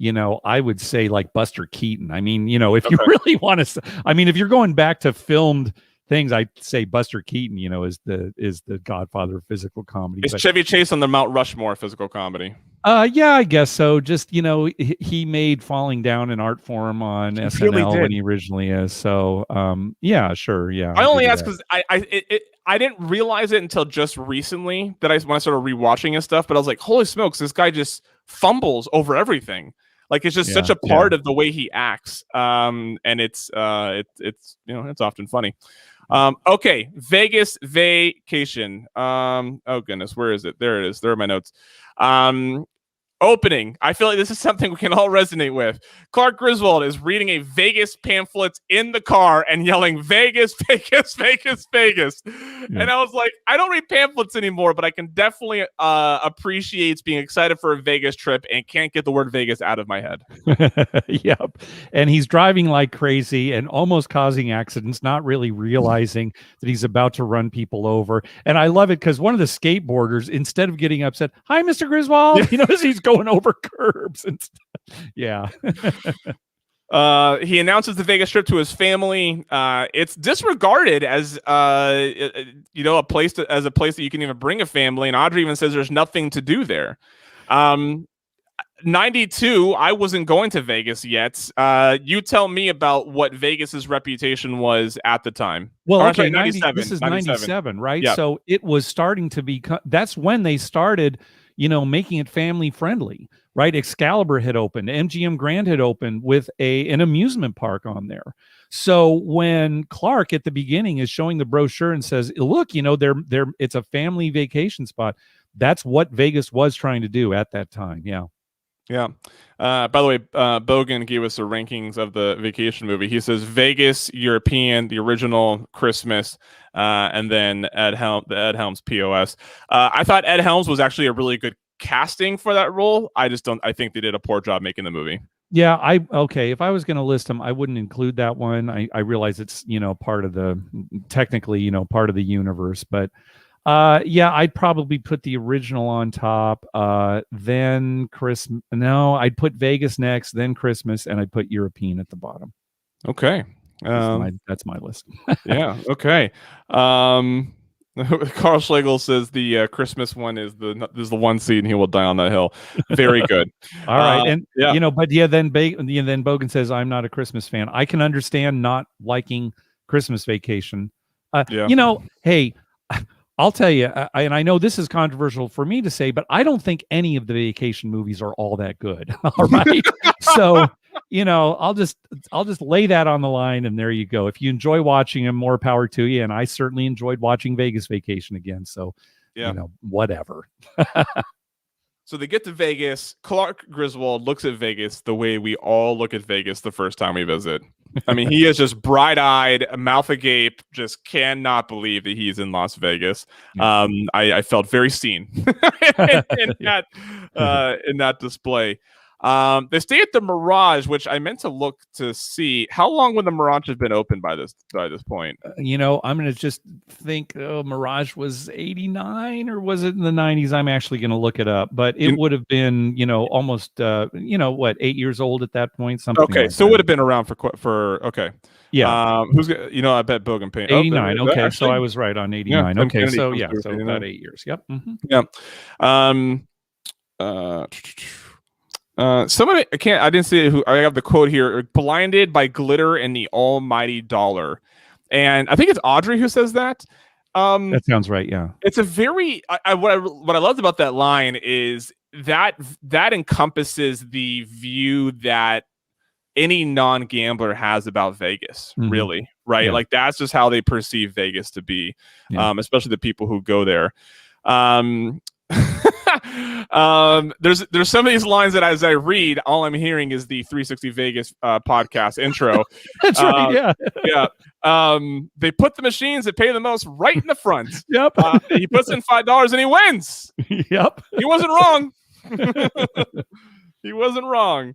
I would say like Buster Keaton. I mean, if you really want to, I mean, if you're going back to filmed things, I'd say Buster Keaton, is the godfather of physical comedy. Is Chevy Chase on the Mount Rushmore of physical comedy? Yeah, I guess so. Just, he made Falling Down an art form on SNL really when he originally is. So, yeah, sure. Yeah. I only ask because I didn't realize it until just recently when I started rewatching his stuff, but I was like, holy smokes, this guy just fumbles over everything. Like, it's just such a part of the way he acts. And it's often funny. Okay. Vegas Vacation. Oh goodness, where is it? There it is. There are my notes. Opening. I feel like this is something we can all resonate with. Clark Griswold is reading a Vegas pamphlet in the car and yelling, Vegas, Vegas, Vegas, Vegas. Yeah. And I was like, I don't read pamphlets anymore, but I can definitely appreciate being excited for a Vegas trip and can't get the word Vegas out of my head. Yep. And he's driving like crazy and almost causing accidents, not really realizing that he's about to run people over. And I love it because one of the skateboarders, instead of getting upset, hi, Mr. Griswold, as he's going over curbs and stuff. Yeah. He announces the Vegas trip to his family. It's disregarded as a place that you can even bring a family, and Audrey even says there's nothing to do there. 92, I wasn't going to Vegas yet. You tell me about what Vegas's reputation was at the time. Well, Or, okay, sorry, 90, this 97. is 97. 97, right? Yeah. So it was starting to be, that's when they started, making it family friendly, right? Excalibur had opened, MGM Grand had opened with an amusement park on there. So when Clark at the beginning is showing the brochure and says, look, it's a family vacation spot. That's what Vegas was trying to do at that time. Yeah. Yeah. By the way, Bogan gave us the rankings of the vacation movie. He says Vegas, European, the original, Christmas, and then the Ed Helms POS. I thought Ed Helms was actually a really good casting for that role. I think they did a poor job making the movie. Yeah, if I was going to list them, I wouldn't include that one. I realize it's, part of the, technically, part of the universe, but yeah, I'd probably put the original on top, then I'd put Vegas next, then Christmas, and I'd put European at the bottom. Okay. That's my list. Yeah, okay. Carl Schlegel says the Christmas one is the one seed and he will die on that hill. Very good. All right. And yeah. then Bogan says I'm not a Christmas fan. I can understand not liking Christmas Vacation. Hey, I'll tell you, and I know this is controversial for me to say, but I don't think any of the vacation movies are all that good. All right. So, I'll just lay that on the line, and there you go. If you enjoy watching them, more power to you. And I certainly enjoyed watching Vegas Vacation again. So, whatever. So they get to Vegas. Clark Griswold looks at Vegas the way we all look at Vegas the first time we visit. I mean, he is just bright-eyed, mouth agape, just cannot believe that he's in Las Vegas. I felt very seen in that display. They stay at the Mirage, which I meant to look to see how long would the Mirage have been open by this point. I'm gonna just think Mirage was 89 or was it in the 90s? I'm actually gonna look it up, but it would have been almost 8 years old at that point. Something. Okay, like so that. It would have been around for okay. Yeah. Who's I bet Bogan Payne 89. Okay, actually, so I was right on 89. Yeah, okay, Kennedy so about about 8 years. Yep. Mm-hmm. Yeah. Some of it I didn't see who. I have the quote here: "Blinded by glitter and the almighty dollar," and I think it's Audrey who says that. That sounds right. Yeah, it's a very what I loved about that line is that encompasses the view that any non-gambler has about Vegas. Mm-hmm. Really, right? Yeah. Like that's just how they perceive Vegas to be, especially the people who go there. There's some of these lines that as I read, all I'm hearing is the 360 Vegas podcast intro. That's right. Yeah. They put the machines that pay the most right in the front. Yep. He puts in $5 and he wins. Yep. He wasn't wrong. He wasn't wrong.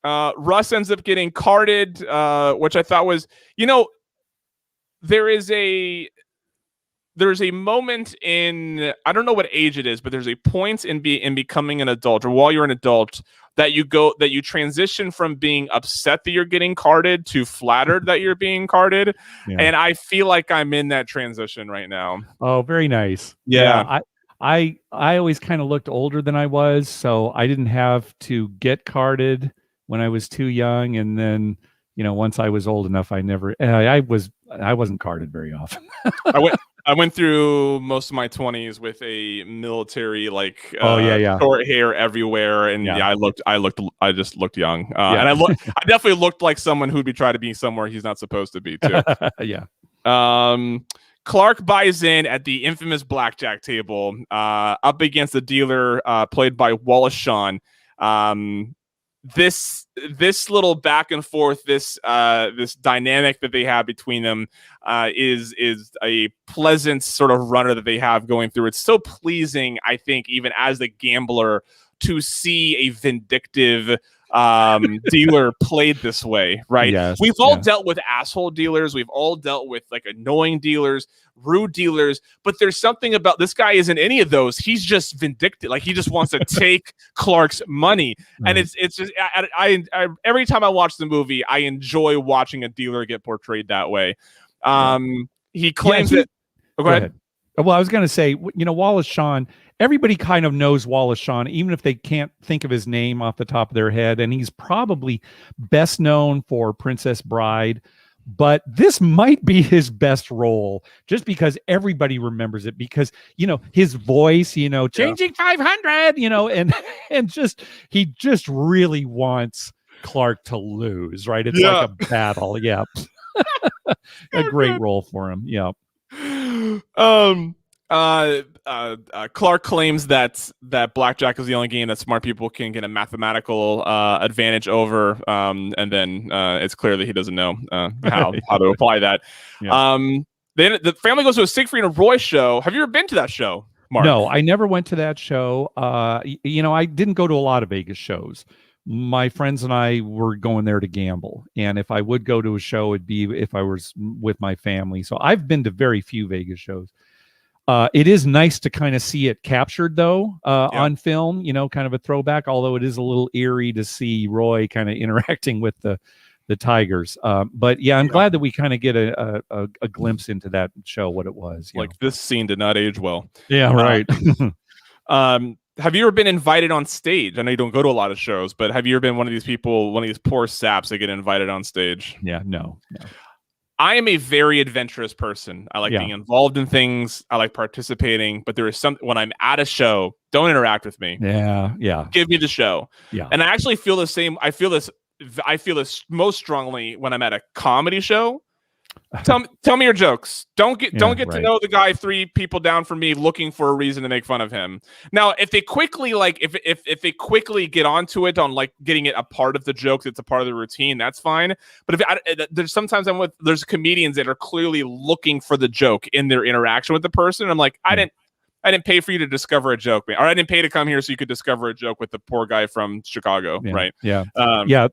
Russ ends up getting carded, which I thought was, there's a moment in, I don't know what age it is, but there's a point in becoming an adult, or while you're an adult, that you transition from being upset that you're getting carded to flattered that you're being carded. Yeah. And I feel like I'm in that transition right now. Oh, very nice. Yeah. I always kind of looked older than I was, so I didn't have to get carded when I was too young. And then, once I was old enough, I wasn't carded very often. I went through most of my 20s with a military short hair everywhere, and I just looked young, and I definitely looked like someone who'd be trying to be somewhere he's not supposed to be too. Yeah. Clark buys in at the infamous blackjack table, up against the dealer played by Wallace Shawn. This little back and forth, this dynamic that they have between them is a pleasant sort of runner that they have going through. It's so pleasing, I think, even as the gambler, to see a vindictive dealer played this way, right? Yes, we've all dealt with asshole dealers. We've all dealt with like annoying dealers, rude dealers, but there's something about this guy isn't any of those. He's just vindictive. Like he just wants to take Clark's money. Right. And it's just, I every time I watch the movie, I enjoy watching a dealer get portrayed that way. He claims that. Go ahead. Well, I was going to say, Wallace Shawn, everybody kind of knows Wallace Shawn, even if they can't think of his name off the top of their head. And he's probably best known for Princess Bride. But this might be his best role just because everybody remembers it because, his voice, changing 500, and he just really wants Clark to lose, right? It's like a battle. Yeah. A great role for him. Yeah. Clark claims that blackjack is the only game that smart people can get a mathematical advantage over, and then it's clear that he doesn't know how to apply that. Yeah. Then the family goes to a Siegfried and Roy show. Have you ever been to that show, Mark? No, I never went to that show. I didn't go to a lot of Vegas shows. My friends and I were going there to gamble, and if I would go to a show, it'd be if I was with my family. So I've been to very few Vegas shows. It is nice to kind of see it captured, though, on film, kind of a throwback, although it is a little eerie to see Roy kind of interacting with the Tigers. But yeah, I'm glad that we kind of get a glimpse into that show, what it was. This scene did not age well. Yeah, right. Have you ever been invited on stage? I know you don't go to a lot of shows, but have you ever been one of these people, one of these poor saps that get invited on stage? Yeah, no. I am a very adventurous person. I like being involved in things. I like participating, but there is when I'm at a show, don't interact with me. Yeah. Give me the show. Yeah. And I actually feel the same. I feel this most strongly when I'm at a comedy show. Tell me your jokes. Don't get to know the guy 3 people down from me looking for a reason to make fun of him. Now, if they quickly if they quickly get onto it on getting it a part of the joke, it's a part of the routine, that's fine. But there's sometimes there's comedians that are clearly looking for the joke in their interaction with the person. I'm like, I didn't pay for you to discover a joke, man. Or I didn't pay to come here so you could discover a joke with the poor guy from Chicago, right? Yeah.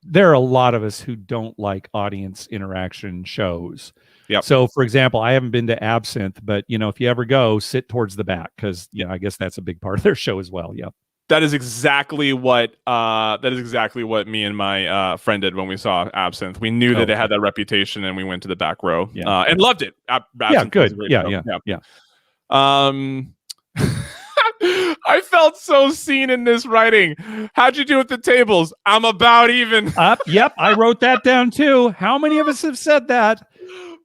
There are a lot of us who don't like audience interaction shows. Yep. So, for example, I haven't been to Absinthe, but if you ever go, sit towards the back because I guess that's a big part of their show as well. Yeah. That is exactly what me and my friend did when we saw Absinthe. We knew that it had that reputation, and we went to the back row and loved it. Absinthe good. Yeah. I felt so seen in this writing. How'd you do with the tables? I'm about even. Yep, I wrote that down too. How many of us have said that?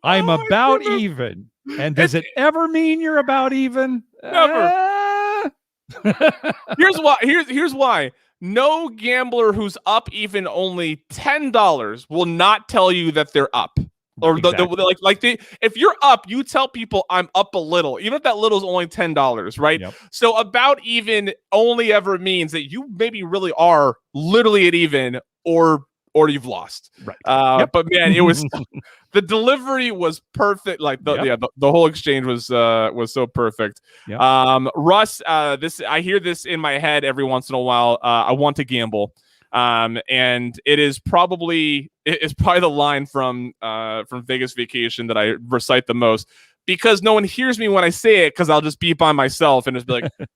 I'm about even. And does it ever mean you're about even? Never. Here's why. No gambler who's up even only $10 will not tell you that they're up. Or exactly. If you're up, you tell people I'm up a little, even if that little is only $10, right? Yep. So about even only ever means that you maybe really are literally at even, or you've lost. Right. But man, it was the delivery was perfect. The whole exchange was so perfect. Yep. Russ, I hear this in my head every once in a while. I want to gamble. And it's probably the line from Vegas Vacation that I recite the most, because no one hears me when I say it, because I'll just be by myself and just be like, I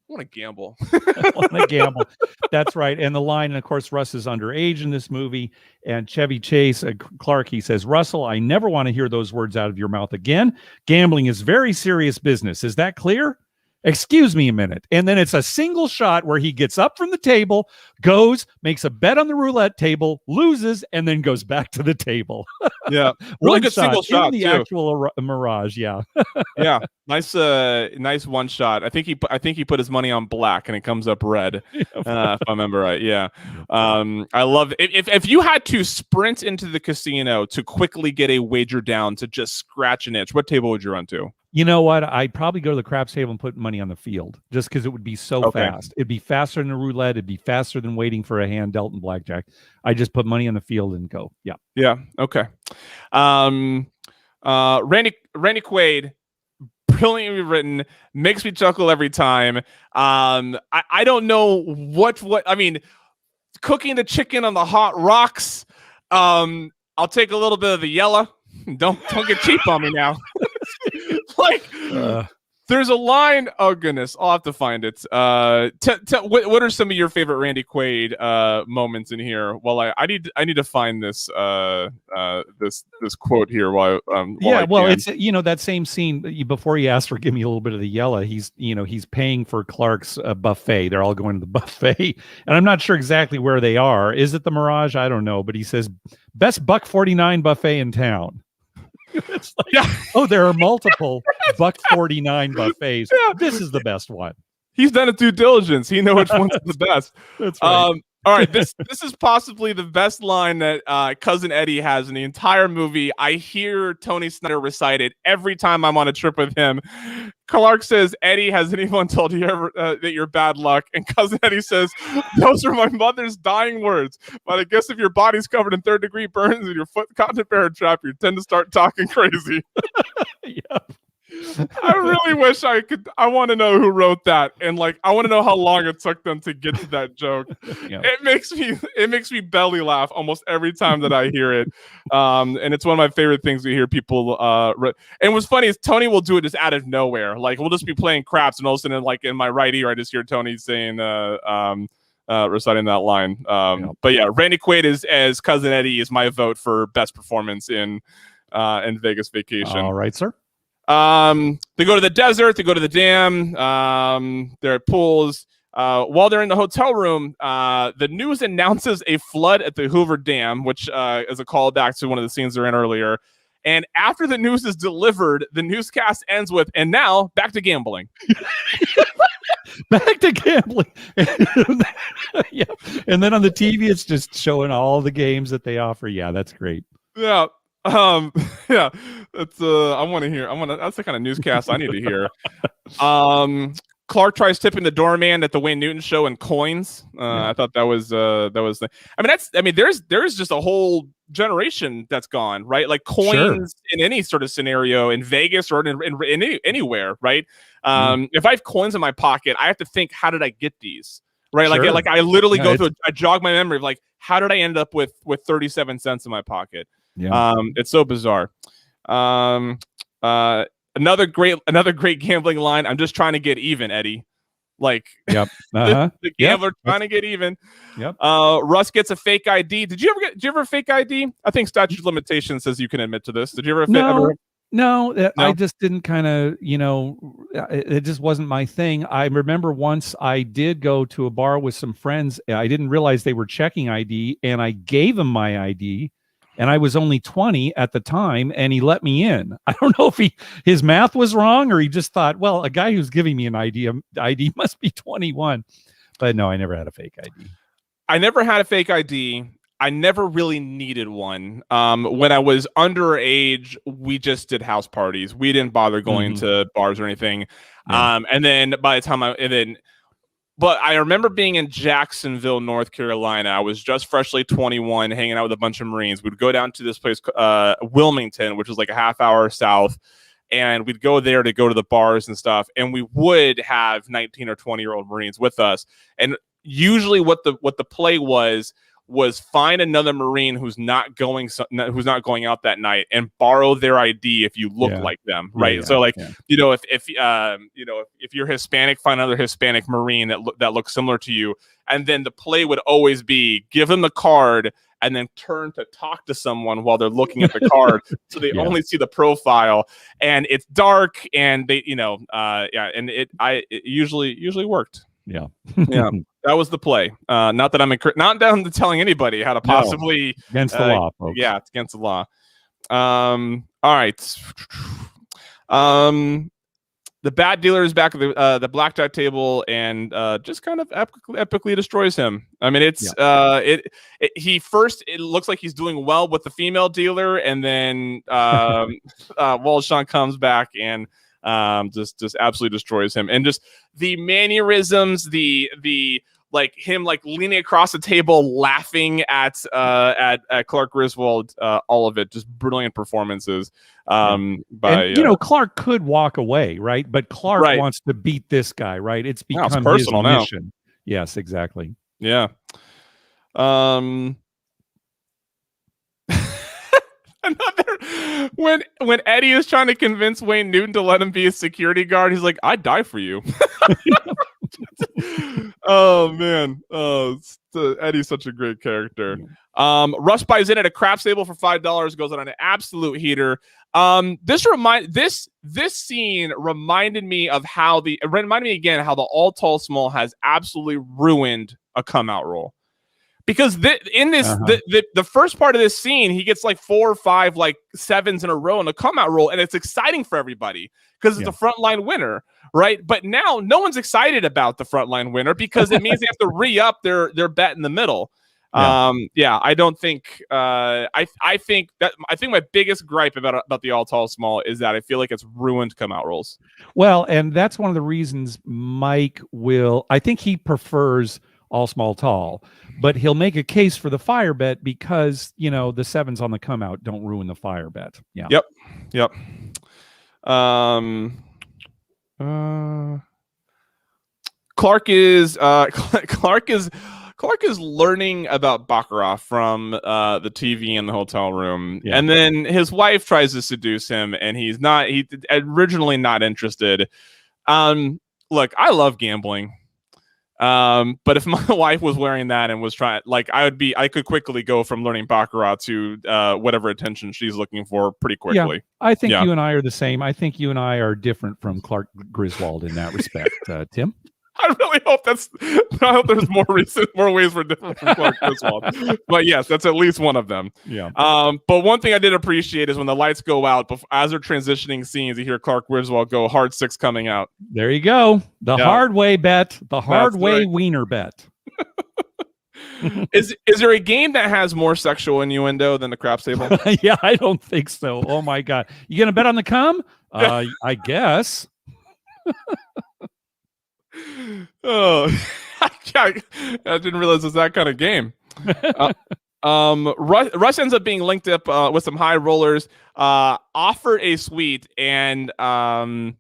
want to gamble. I want to gamble. That's right. And the line, and of course, Russ is underage in this movie, and Chevy Chase, Clark, he says, Russell, I never want to hear those words out of your mouth again. Gambling is very serious business. Is that clear? Excuse me a minute. And then it's a single shot where he gets up from the table, goes, makes a bet on the roulette table, loses, and then goes back to the table. Yeah. Really good single shot, in the actual Mirage. Yeah. Yeah. Nice one shot. I think he put his money on black and it comes up red. If I remember right. Yeah. I love it. If you had to sprint into the casino to quickly get a wager down to just scratch an itch, what table would you run to? You know what? I'd probably go to the craps table and put money on the field, just because it would be so fast. It'd be faster than a roulette. It'd be faster than waiting for a hand dealt in blackjack. I just put money on the field and go. Yeah. Yeah. Okay. Randy Quaid, brilliantly written, makes me chuckle every time. I don't know what I mean. Cooking the chicken on the hot rocks. I'll take a little bit of the yellow. Don't get cheap on me now. There's a line. Oh goodness, I'll have to find it. What are some of your favorite Randy Quaid moments in here? Well, I need to find this this quote here while Yeah, I well, can. it's that same scene before he asked for give me a little bit of the yella. He's paying for Clark's buffet. They're all going to the buffet, and I'm not sure exactly where they are. Is it the Mirage? I don't know, but he says best $1.49 buffet in town. It's like, Yeah. oh, there are multiple $1.49 buffets. Yeah. This is the best one. He's done it due diligence. He knows which one's the best. That's right. All right, this is possibly the best line that Cousin Eddie has in the entire movie. I hear Tony Snyder recite it every time I'm on a trip with him. Clark says, "Eddie, has anyone told you ever that you're bad luck?" And Cousin Eddie says, "Those are my mother's dying words. But I guess if your body's covered in third-degree burns and your foot caught in a bear trap, you tend to start talking crazy." Yep. I really wish I could. I want to know who wrote that, and I want to know how long it took them to get to that joke. Yep. It makes me belly laugh almost every time that I hear it, and it's one of my favorite things we hear people. And what's funny is Tony will do it just out of nowhere. We'll just be playing craps, and all of a sudden, in my right ear, I just hear Tony saying, reciting that line. Yep. But yeah, Randy Quaid as Cousin Eddie is my vote for best performance in Vegas Vacation. All right, sir. They go to the desert, they go to the dam, they're at pools. While they're in the hotel room, the news announces a flood at the Hoover Dam, which is a callback to one of the scenes they're in earlier. And after the news is delivered, the newscast ends with, "And now back to gambling." Back to gambling. Yeah. And then on the TV, it's just showing all the games that they offer. Yeah, that's great. Yeah. Yeah, that's that's the kind of newscast I need to hear. Clark tries tipping the doorman at the Wayne Newton show in coins. I thought that was there's just a whole generation that's gone, right? Coins in any sort of scenario in Vegas or in anywhere, right? If I have coins in my pocket, I have to think, how did I get these? Right? Sure. I literally go through, I jog my memory of how did I end up with 37 cents in my pocket? Yeah. It's so bizarre. Another great gambling line. "I'm just trying to get even, Eddie." Yep. The gambler trying to get even. Yep. Russ gets a fake ID. Did you ever fake ID? I think statute of limitations says you can admit to this. Did you ever? No, I just didn't it just wasn't my thing. I remember once I did go to a bar with some friends. I didn't realize they were checking ID, and I gave them my ID. And I was only 20 at the time, and he let me in. I don't know if his math was wrong, or he just thought, well, a guy who's giving me an ID must be 21. But no, I never had a fake ID. I never had a fake ID. I never really needed one. When I was underage, we just did house parties. We didn't bother going to bars or anything. Yeah. And then by the time but I remember being in Jacksonville, North Carolina. I was just freshly 21, hanging out with a bunch of Marines. We'd go down to this place, Wilmington, which is a half hour south, and we'd go there to go to the bars and stuff. And we would have 19 or 20-year-old Marines with us. And usually, what the play was find another Marine who's not going out that night and borrow their ID if you look like them, right? So if you're Hispanic, find another Hispanic Marine that looks similar to you, and then the play would always be give them the card and then turn to talk to someone while they're looking at the card, so they only see the profile, and it's dark, and they and it usually worked. Yeah. Yeah. That was the play. Not that I'm not down to telling anybody how to possibly against the law, folks. Yeah, it's against the law. All right. The bat dealer is back at the blackjack table and just kind of epically destroys him. I mean, it's it looks like he's doing well with the female dealer, and then Walshawn comes back and just absolutely destroys him. And just the mannerisms, the him leaning across the table laughing at Clark Griswold, all of it just brilliant performances. Clark could walk away, right? But Clark wants to beat this guy, right? It's become his personal mission now. Yes, exactly. Yeah. when Eddie is trying to convince Wayne Newton to let him be a security guard, he's like, "I'd die for you." Oh man, Eddie's such a great character. Russ buys in at a craps table for $5, goes on an absolute heater. This scene reminded me how the All Tall Small has absolutely ruined a come out role. Because the first part of this scene, he gets like 4 or 5 like 7s in a row in a come out roll, and it's exciting for everybody because it's a frontline winner, right? But now no one's excited about the frontline winner because it means they have to re-up their bet in the middle. I don't think I think my biggest gripe about the All Tall Small is that I feel like it's ruined come out rolls. Well, and that's one of the reasons Mike I think he prefers All Small Tall, but he'll make a case for the fire bet because the 7s on the come out don't ruin the fire bet. Yep. Clark is learning about baccarat from the TV in the hotel room, and then his wife tries to seduce him, and he's originally not interested. Look, I love gambling. But if my wife was wearing that and was trying, I could quickly go from learning baccarat to whatever attention she's looking for pretty quickly. I think you and I are the same. I think you and I are different from Clark Griswold in that respect. Tim? I really hope I hope there's more ways we're different from Clark Griswold. But yes, that's at least one of them. Yeah. But one thing I did appreciate is when the lights go out, as they're transitioning scenes, you hear Clark Griswold go hard 6 coming out. There you go. The hard way bet. The hard way wiener bet. Is there a game that has more sexual innuendo than the craps table? Yeah, I don't think so. Oh my God. You gonna bet on the cum? I guess. Oh, I didn't realize it was that kind of game. Russ ends up being linked up with some high rollers, offered a suite, and when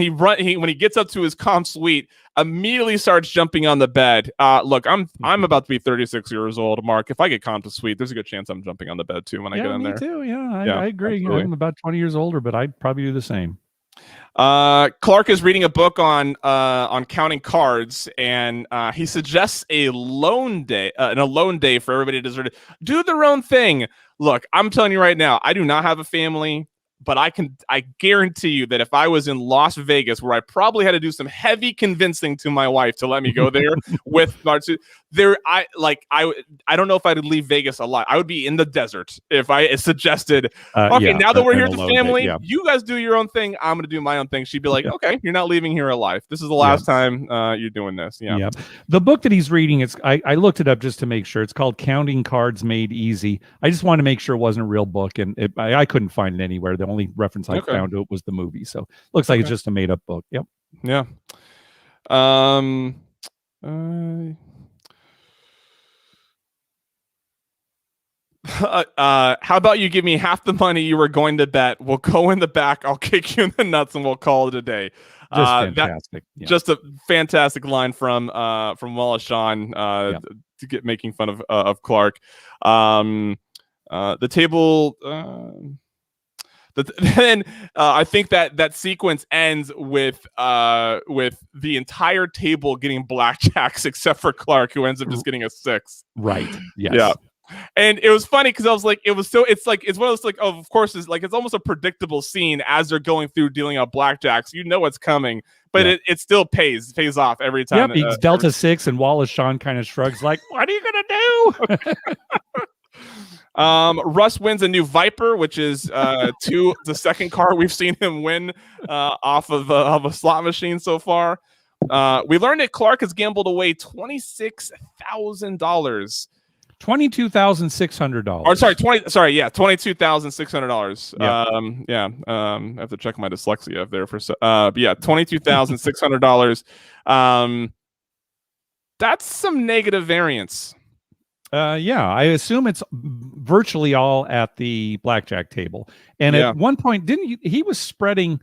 he gets up to his comp suite, immediately starts jumping on the bed. Look, I'm about to be 36 years old, Mark. If I get comp to suite, there's a good chance I'm jumping on the bed too when I get in there. Me too. Yeah, I agree. I'm about 20 years older, but I'd probably do the same. Clark is reading a book on counting cards, and he suggests a loan day for everybody to do their own thing. Look, I'm telling you right now, I do not have a family, but I guarantee you that if I was in Las Vegas, where I probably had to do some heavy convincing to my wife to let me go there with Martu, I don't know if I'd leave Vegas alive. I would be in the desert if I suggested, now that we're here as a family, you guys do your own thing. I'm going to do my own thing. She'd be like, okay, you're not leaving here alive. This is the last time you're doing this. Yeah. The book that he's reading, I looked it up just to make sure. It's called Counting Cards Made Easy. I just wanted to make sure it wasn't a real book, and I couldn't find it anywhere. The only reference I found to it was the movie. So looks like it's just a made up book. Yep. Yeah. How about you give me half the money you were going to bet? We'll go in the back. I'll kick you in the nuts, and we'll call it a day. Just fantastic. Just a fantastic line from Wallace Shawn to get making fun of Clark. The table. Then I think that sequence ends with the entire table getting blackjacks except for Clark, who ends up just getting a 6. Right. Yes. Yeah. And it was funny because I was like, it's one of those like, of course, it's almost a predictable scene as they're going through dealing out blackjacks. You know what's coming, but it still pays off every time. Yep, he's Delta 6, and Wallace Shawn kind of shrugs like, "What are you gonna do?" Russ wins a new Viper, which is the second car we've seen him win off of a slot machine so far. We learned that Clark has gambled away $26,000. $22,600. Or $22,600. I have to check my dyslexia there for $22,600. That's some negative variance. I assume it's virtually all at the blackjack table. And at one point, he was spreading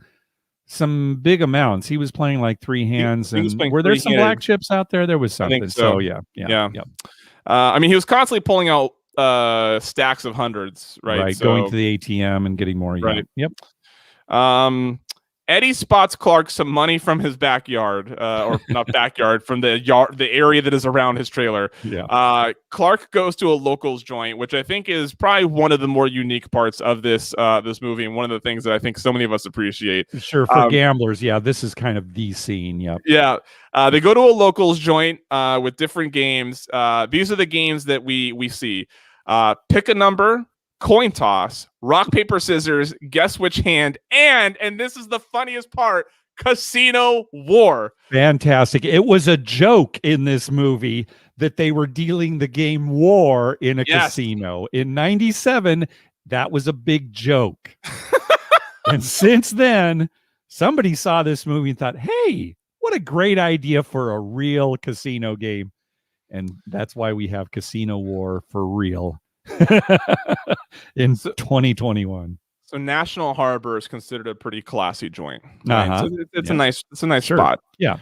some big amounts. He was playing like 3 hands. Were there some black chips out there? There was something. I think so. Yeah. I mean, he was constantly pulling out stacks of hundreds, right? Right, So, going to the ATM and getting more. right. Yep. Eddie spots Clark some money from his backyard, or not backyard, from the area that is around his trailer. Yeah. Clark goes to a locals joint, which I think is probably one of the more unique parts of this movie, and one of the things that I think so many of us appreciate. Sure, for gamblers, yeah, this is kind of the scene. Yep. Yeah. They go to a locals joint with different games. These are the games that we see. Pick a number, coin toss, rock, paper, scissors, guess which hand, and this is the funniest part, Casino War. Fantastic. It was a joke in this movie that they were dealing the game War in a casino. In 97, that was a big joke. And since then, somebody saw this movie and thought, hey, what a great idea for a real casino game. And that's why we have Casino War for real. In 2021. So National Harbor is considered a pretty classy joint. Right? So it's a nice sure. spot. Yeah.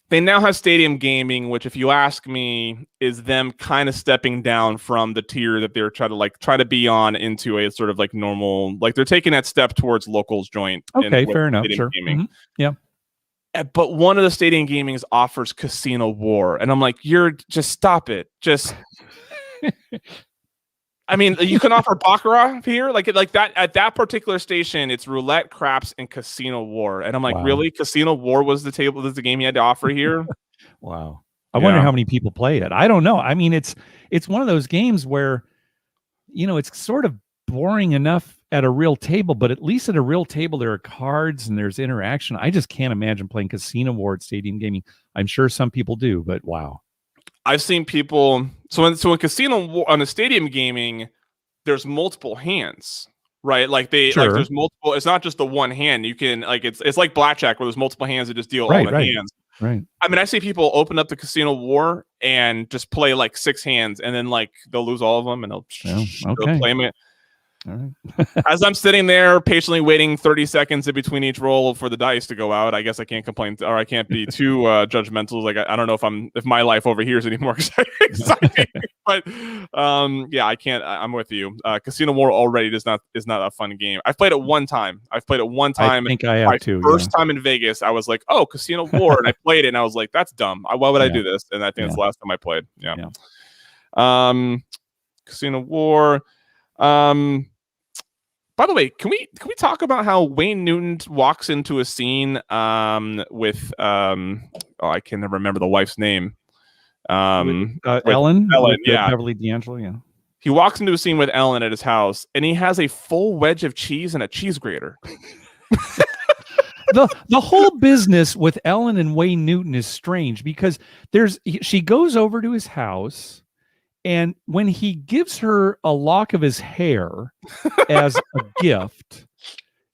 They now have stadium gaming, which, if you ask me, is them kind of stepping down from the tier that they're try to be on into a sort of like normal, like they're taking that step towards locals joint. Okay, fair enough. Sure. Yeah. But one of the stadium gamings offers Casino War, and I'm like, just stop it. Just I mean, you can offer Baccarat here, like that at that particular station. It's roulette, craps, and Casino War, and I'm like, really? Casino War was the game you had to offer here? Wow. I wonder how many people play it. I don't know. I mean, it's one of those games where, it's sort of boring enough at a real table, but at least at a real table there are cards and there's interaction. I just can't imagine playing Casino War at stadium gaming. I'm sure some people do, but wow. I've seen people. So in casino on a stadium gaming, there's multiple hands, right? Like there's multiple. It's not just the one hand. You can it's like blackjack where there's multiple hands that just deal all the hands. Right. I mean, I see people open up the Casino War and just play like 6 hands, and then they'll lose all of them, and they'll play them. All right. As I'm sitting there patiently waiting 30 seconds in between each roll for the dice to go out, I guess I can't complain, or I can't be too judgmental. Like I don't know if my life over here is any more exciting, but I can't. I'm with you. Casino War already is not a fun game. I've played it one time. I think I have too. First time in Vegas, I was like, oh, Casino War, and I played it, and I was like, that's dumb. Why would I do this? And I think it's the last time I played. Yeah. Casino War. By the way, can we talk about how Wayne Newton walks into a scene with I can never remember the wife's name. Ellen, Beverly D'Angelo, yeah. He walks into a scene with Ellen at his house, and he has a full wedge of cheese and a cheese grater. The whole business with Ellen and Wayne Newton is strange because she goes over to his house. And when he gives her a lock of his hair as a gift,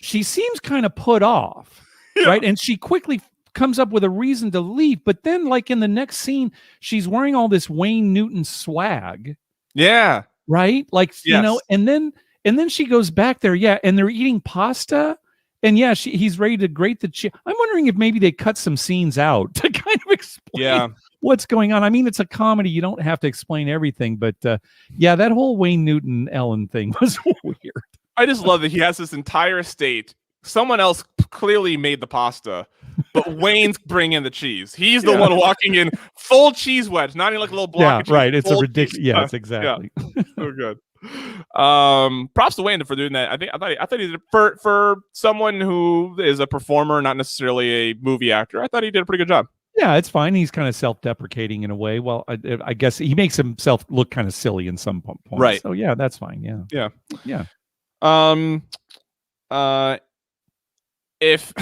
she seems kind of put off, right? And she quickly comes up with a reason to leave. But then, like in the next scene, she's wearing all this Wayne Newton swag. Yeah. Right? Like, and then she goes back there. Yeah. And they're eating pasta. And he's ready to grate the cheese. I'm wondering if maybe they cut some scenes out to kind of explain what's going on. I mean, it's a comedy. You don't have to explain everything. But that whole Wayne Newton Ellen thing was weird. I just love that he has this entire estate. Someone else clearly made the pasta, but Wayne's bringing the chease. He's the one walking in full cheese wedge, not even like a little block of cheese. Right. It's a ridiculous. Yes, exactly. Yeah. So good. Props to Wayne for doing that. I thought he did it for someone who is a performer, not necessarily a movie actor. I thought he did a pretty good job. Yeah, it's fine. He's kind of self-deprecating in a way. Well, I guess he makes himself look kind of silly in some points. Right. So yeah, that's fine. Yeah. If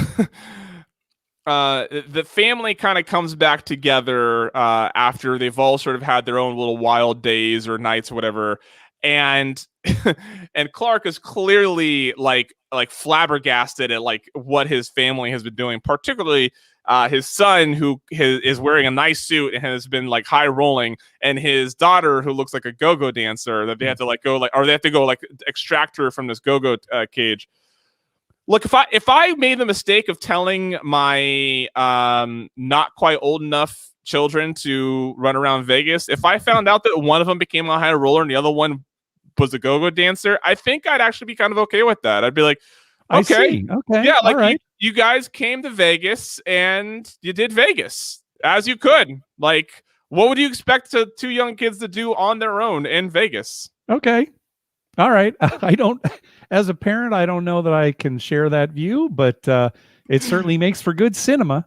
the family kind of comes back together after they've all sort of had their own little wild days or nights or whatever, and Clark is clearly like flabbergasted at like what his family has been doing, particularly his son who is wearing a nice suit and has been like high rolling, and his daughter who looks like a go-go dancer that they have to go extract her from this go-go cage. Look, if I made the mistake of telling my not quite old enough children to run around Vegas, if I found out that one of them became a high roller and the other one was a go-go dancer, I think I'd actually be kind of okay with that. I'd be like, okay, I see. Okay, yeah, like right. you guys came to Vegas and you did Vegas as you could. Like, what would you expect two young kids to do on their own in Vegas? Okay. All right. I don't, as a parent, I don't know that I can share that view, but it certainly makes for good cinema.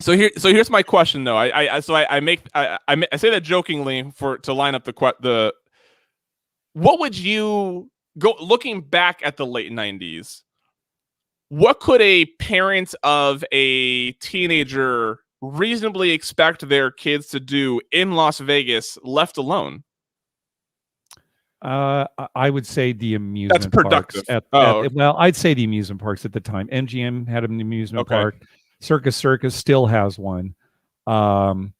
So here's my question though. I say that jokingly to line up the. What would you go looking back at the late 90s? What could a parent of a teenager reasonably expect their kids to do in Las Vegas left alone? I would say the amusement That's productive. parks. Well, I'd say the amusement parks at the time. MGM had an amusement park. Circus still has one. Maybe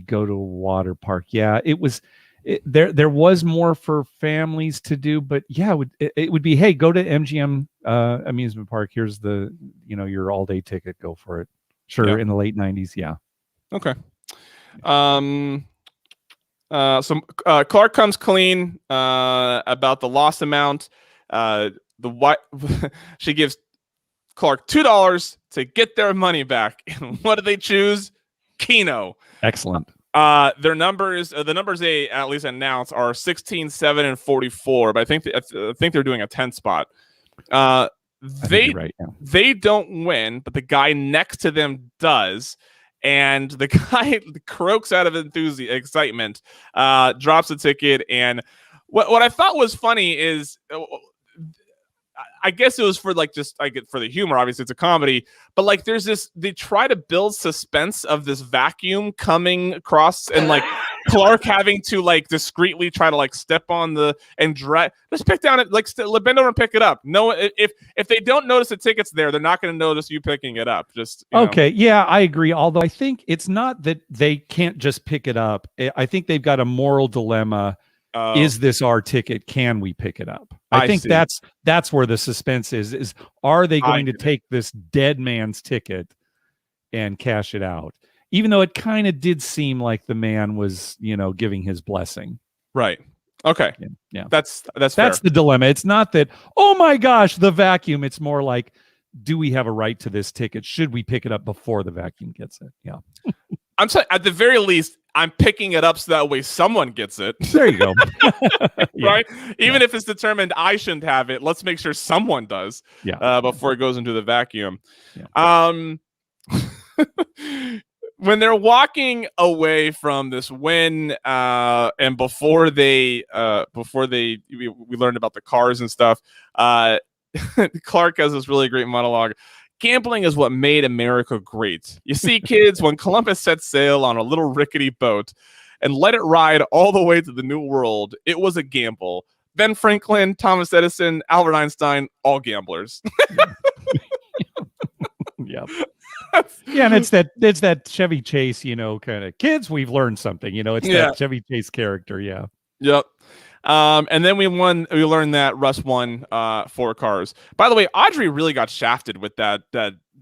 go to a water park. Yeah, there was more for families to do, but yeah, it would be, hey, go to MGM amusement park. Here's the your all day ticket. Go for it. Sure, in the late 90s. Yeah. Okay. So Clark comes clean about the loss amount. She gives Clark $2 to get their money back. And what do they choose? Keno. Excellent. Their numbers, the numbers they at least announced are 16, 7, and 44. But I think they're doing a 10 spot. They don't win, but the guy next to them does. And the guy croaks out of excitement, drops the ticket. And what I thought was funny is, I guess it was for for the humor. Obviously, it's a comedy, but like there's they try to build suspense of this vacuum coming across and like Clark having to like discreetly try to like step on and drag, just pick down it, bend over and pick it up. No, if they don't notice the ticket's there, they're not going to notice you picking it up. Okay. Yeah, I agree. Although I think it's not that they can't just pick it up. I think they've got a moral dilemma. Is this our ticket? Can we pick it up? I think that's where the suspense is are they going to take this dead man's ticket and cash it out? Even though it kind of did seem like the man was, giving his blessing. Right. Okay. Yeah. That's the dilemma. It's not that, oh my gosh, the vacuum. It's more like, do we have a right to this ticket? Should we pick it up before the vacuum gets it? Yeah. I'm saying at the very least, I'm picking it up so that way someone gets it. There you go. Right? Even if it's determined I shouldn't have it, let's make sure someone does before it goes into the vacuum. Yeah. When they're walking away from this win, and before we learned about the cars and stuff, Clark has this really great monologue. Gambling is what made America great. You see, kids, when Columbus set sail on a little rickety boat and let it ride all the way to the New World, it was a gamble. Ben Franklin, Thomas Edison, Albert Einstein, all gamblers. Yeah. Yeah, and it's that Chevy Chase, kind of kids, we've learned something, it's that Chevy Chase character. Yeah. Yep. And then we learned that Russ won 4 cars. By the way, Audrey really got shafted with that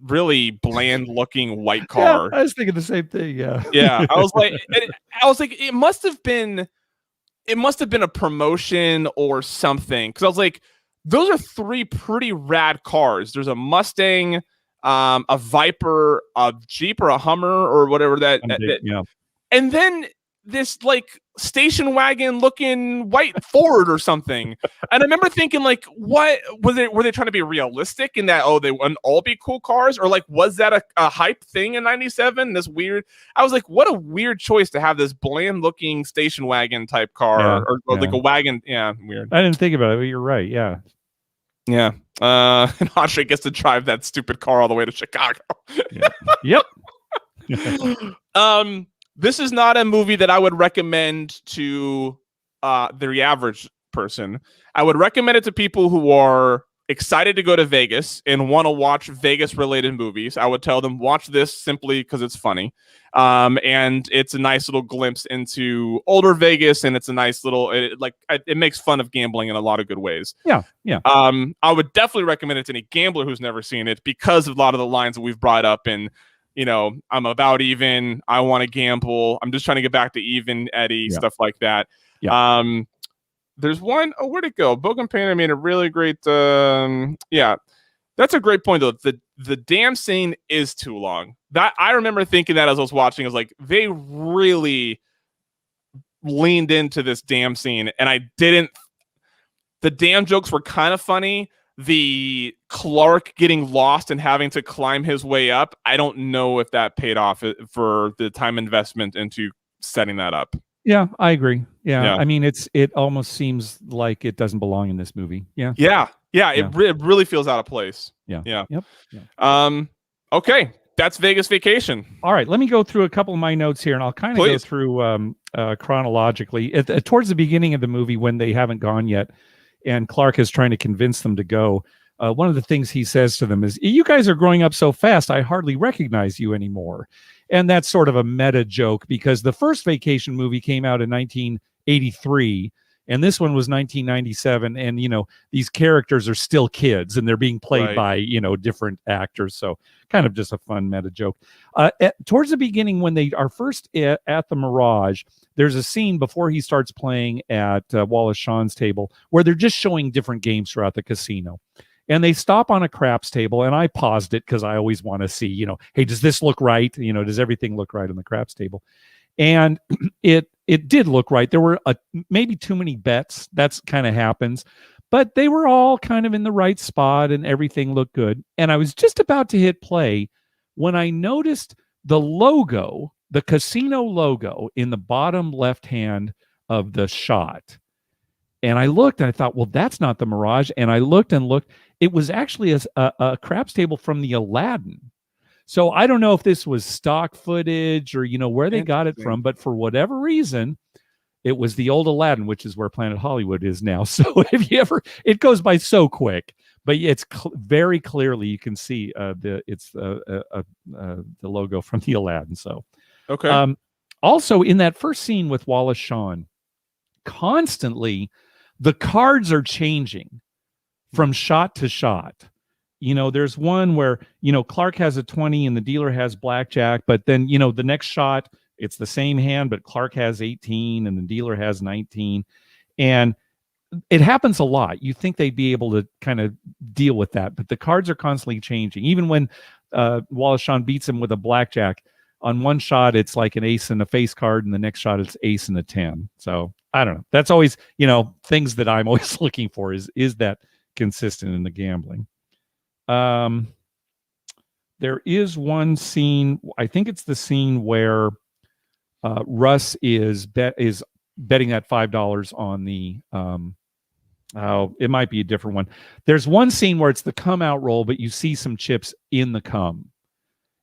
really bland looking white car. Yeah, I was thinking the same thing. Yeah. Yeah. I was like, it must have been a promotion or something. Cause I was like, those are 3 pretty rad cars. There's a Mustang, a Viper, a Jeep or a Hummer or whatever yeah. And then this like station wagon looking white Ford or something. And I remember thinking like, what were they trying to be realistic in that? Oh, they wouldn't all be cool cars, or like, was that a hype thing in '97? This weird, I was like, what a weird choice to have this bland looking station wagon type car or like a wagon. Yeah. Weird. I didn't think about it, but you're right. Yeah. Yeah. And Audrey gets to drive that stupid car all the way to Chicago. Yeah. Yep. This is not a movie that I would recommend to the average person. I would recommend it to people who are excited to go to Vegas and want to watch Vegas-related movies. I would tell them, watch this simply because it's funny. And it's a nice little glimpse into older Vegas, and it's a nice little, it makes fun of gambling in a lot of good ways. Yeah, yeah. I would definitely recommend it to any gambler who's never seen it because of a lot of the lines that we've brought up in, I'm about even, I want to gamble, I'm just trying to get back to even, Eddie, stuff like that. Yeah. There's one. Oh, where'd it go? Bogan Painter made a really great. Yeah, that's a great point though. The damn scene is too long. That I remember thinking that as I was watching, I was like, they really leaned into this damn scene, and I didn't. The damn jokes were kind of funny. The Clark getting lost and having to climb his way up, I don't know if that paid off for the time investment into setting that up. Yeah, I agree. Yeah. Yeah. I mean, it almost seems like it doesn't belong in this movie. Yeah. Yeah. It really feels out of place. Yeah. Yeah. Yep. Yeah. Okay. That's Vegas Vacation. All right. Let me go through a couple of my notes here, and I'll kind of go through chronologically. Towards the beginning of the movie, when they haven't gone yet, and Clark is trying to convince them to go, one of the things he says to them is, "You guys are growing up so fast, I hardly recognize you anymore." And that's sort of a meta joke, because the first Vacation movie came out in 1983, and this one was 1997. And, these characters are still kids, and they're being played by, different actors. So kind of just a fun meta joke. Towards the beginning, when they are first at the Mirage, there's a scene before he starts playing at Wallace Shawn's table where they're just showing different games throughout the casino. And they stop on a craps table, and I paused it because I always want to see, hey, does this look right? Does everything look right on the craps table? And it did look right. There were maybe too many bets. That's kind of happens. But they were all kind of in the right spot, and everything looked good. And I was just about to hit play when I noticed the logo, the casino logo, in the bottom left hand of the shot. And I looked and I thought, well, that's not the Mirage. And I looked and looked. It was actually a craps table from the Aladdin. So I don't know if this was stock footage or, where they got it from. But for whatever reason, it was the old Aladdin, which is where Planet Hollywood is now. So if you ever, it goes by so quick. But it's very clearly you can see the logo from the Aladdin. So, okay. Also, in that first scene with Wallace Shawn, constantly the cards are changing from shot to shot. There's one where, Clark has a 20 and the dealer has blackjack, but then, the next shot, it's the same hand, but Clark has 18 and the dealer has 19. And it happens a lot. You think they'd be able to kind of deal with that, but the cards are constantly changing. Even when Wallace Shawn beats him with a blackjack, on one shot, it's like an ace and a face card, and the next shot, it's ace and a 10. So I don't know. That's always, things that I'm always looking for is that consistent in the gambling. There is one scene, I think it's the scene where Russ is betting that $5 on the it might be a different one. There's one scene where it's the come out roll, but you see some chips in the come.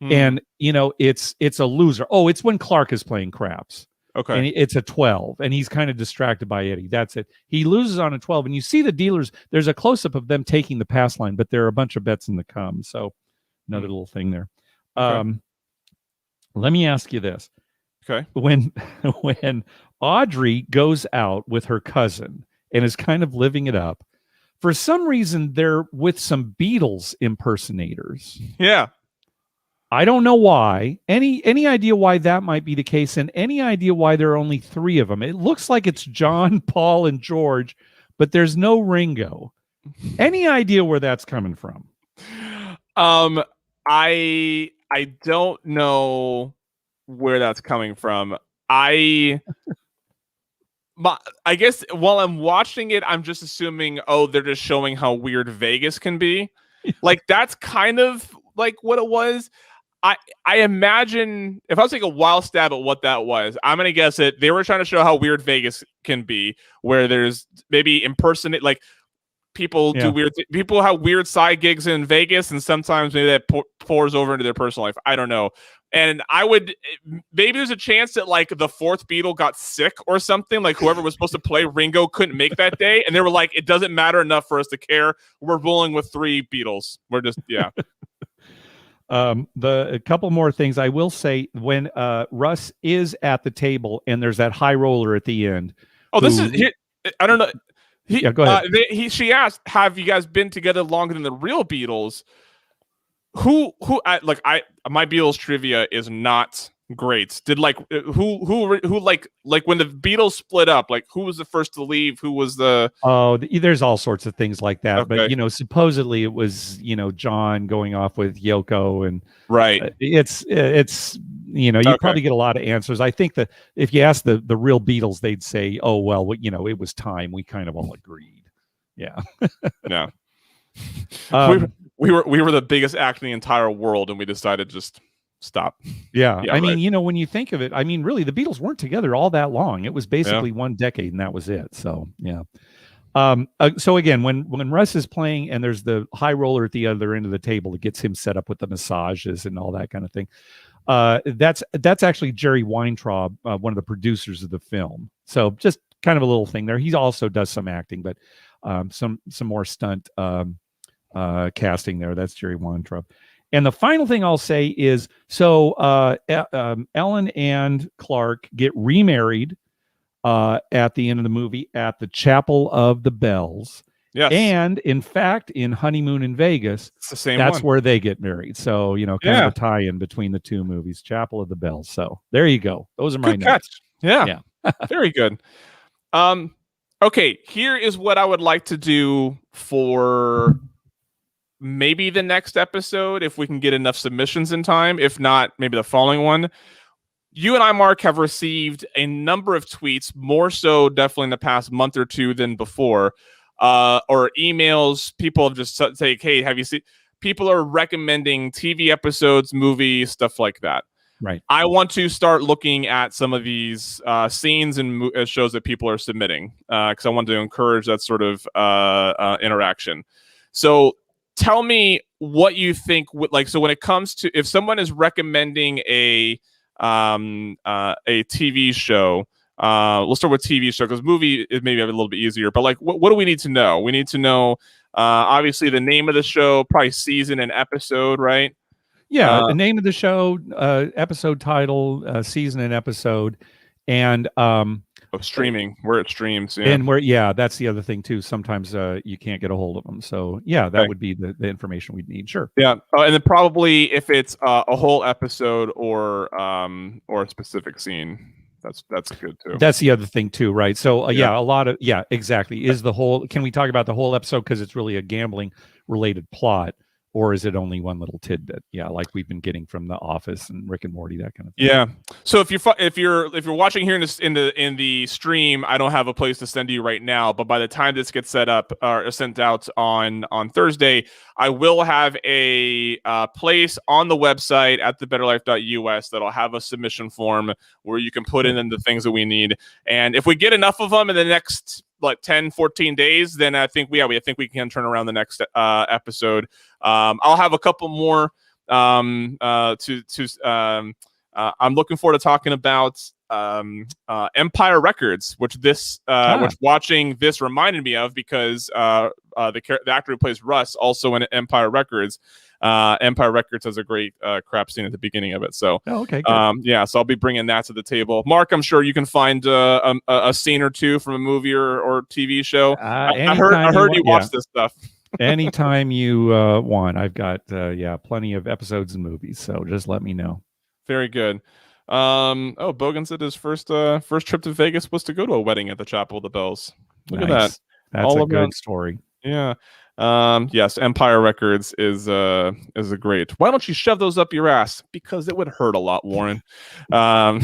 And it's a loser. Oh, it's when Clark is playing craps. Okay. And it's a 12, and he's kind of distracted by Eddie. That's it. He loses on a 12, and you see the dealers. There's a close-up of them taking the pass line, but there are a bunch of bets in the come. So another little thing there. Okay. Let me ask you this. Okay. When Audrey goes out with her cousin and is kind of living it up, for some reason they're with some Beatles impersonators. Yeah. I don't know why. Any idea why that might be the case, and any idea why there are only 3 of them? It looks like it's John, Paul, and George, but there's no Ringo. Any idea where that's coming from? I don't know where that's coming from. I guess while I'm watching it, I'm just assuming, they're just showing how weird Vegas can be. Like, that's kind of like what it was. I imagine, if I was taking a wild stab at what that was, I'm going to guess that they were trying to show how weird Vegas can be, where there's maybe impersonate, like people do weird, people have weird side gigs in Vegas, and sometimes maybe that pours over into their personal life. I don't know. And maybe there's a chance that like the 4th Beatle got sick or something, like whoever was supposed to play Ringo couldn't make that day. And they were like, it doesn't matter enough for us to care. We're rolling with 3 Beatles. We're just, yeah. A couple more things I will say. When Russ is at the table and there's that high roller at the end. Oh, this is I don't know. Go ahead. She asked, "Have you guys been together longer than the real Beatles?" My Beatles trivia is not Great. Did like who like when the Beatles split up, like who was the first to leave? Who was the there's all sorts of things like that. Okay. But supposedly it was John going off with Yoko, and right. It's you Okay. probably get a lot of answers. I think that if you ask the real Beatles, they'd say, "Oh well, it was time. We kind of all agreed." Yeah. Yeah. We were the biggest act in the entire world, and we decided just stop. Yeah. I mean, when you think of it, I mean, really, the Beatles weren't together all that long. It was basically one decade, and that was it. So yeah. So again, when Russ is playing and there's the high roller at the other end of the table that gets him set up with the massages and all that kind of thing, that's actually Jerry Weintraub, one of the producers of the film. So just kind of a little thing there. He also does some acting, but some more stunt casting there. That's Jerry Weintraub. And the final thing I'll say is, so Ellen and Clark get remarried at the end of the movie at the Chapel of the Bells. Yes. And in fact, in Honeymoon in Vegas, it's the same that's one. where they get married. So, kind of a tie-in between the two movies, Chapel of the Bells. So there you go. Those are my notes. Yeah. Very good. Okay, here is what I would like to do for maybe the next episode, if we can get enough submissions in time. If not, maybe the following one. You and I, Mark, have received a number of tweets, more so definitely in the past month or two than before, or emails. People have just say, hey, have you seen? People are recommending TV episodes, movies, stuff like that. Right. I want to start looking at some of these scenes and shows that people are submitting, because I want to encourage that sort of interaction. So tell me what you think. So when it comes to, if someone is recommending a TV show, we'll start with TV show, because movie is maybe a little bit easier. But like, what do we need to know? We need to know obviously the name of the show, probably season and episode, right? Yeah, the name of the show, episode title, season and episode, and streaming, where it streams. Yeah. And that's the other thing too. Sometimes you can't get a hold of them. So yeah, that would be the information we'd need. Sure. Yeah, and then probably if it's a whole episode or a specific scene, that's good too. That's the other thing too, right? So a lot of exactly. Is the whole? Can we talk about the whole episode because it's really a gambling related plot? Or is it only one little tidbit? Yeah, like we've been getting from The Office and Rick and Morty, that kind of thing. Yeah. So if you're watching here in the stream, I don't have a place to send you right now. But by the time this gets set up or sent out on Thursday, I will have a place on the website at thebetterlife.us that'll have a submission form where you can put in the things that we need. And if we get enough of them in the next 10, 14 days, then I think we can turn around the next episode. I'll have a couple more I'm looking forward to talking about Empire Records, which watching this reminded me of, because the actor who plays Russ also in Empire Records. Empire Records has a great crap scene at the beginning of it. So, okay, good. So I'll be bringing that to the table. Mark, I'm sure you can find a scene or two from a movie or TV show. I heard you watch this stuff. Anytime you want, I've got plenty of episodes and movies. So just let me know. Very good. Bogan said his first trip to Vegas was to go to a wedding at the Chapel of the Bells. Look at that. That's a good story. Yeah. Yes, Empire Records is a great. Why don't you shove those up your ass? Because it would hurt a lot, Warren. Oh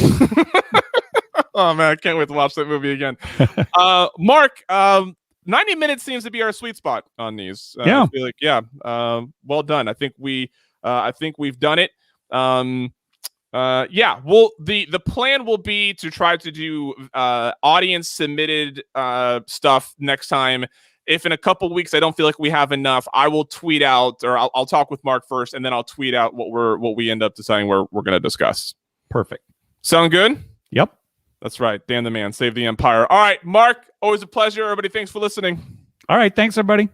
man, I can't wait to watch that movie again. Mark, 90 minutes seems to be our sweet spot on these. I feel like, well done. I think we've done it. The plan will be to try to do audience submitted stuff next time. If in a couple weeks I don't feel like we have enough, I will tweet out, or I'll talk with Mark first, and then I'll tweet out what we end up deciding we're going to discuss. Perfect. Sound good? Yep. That's right. Dan the man, save the empire. All right, Mark, always a pleasure. Everybody, thanks for listening. All right, thanks everybody.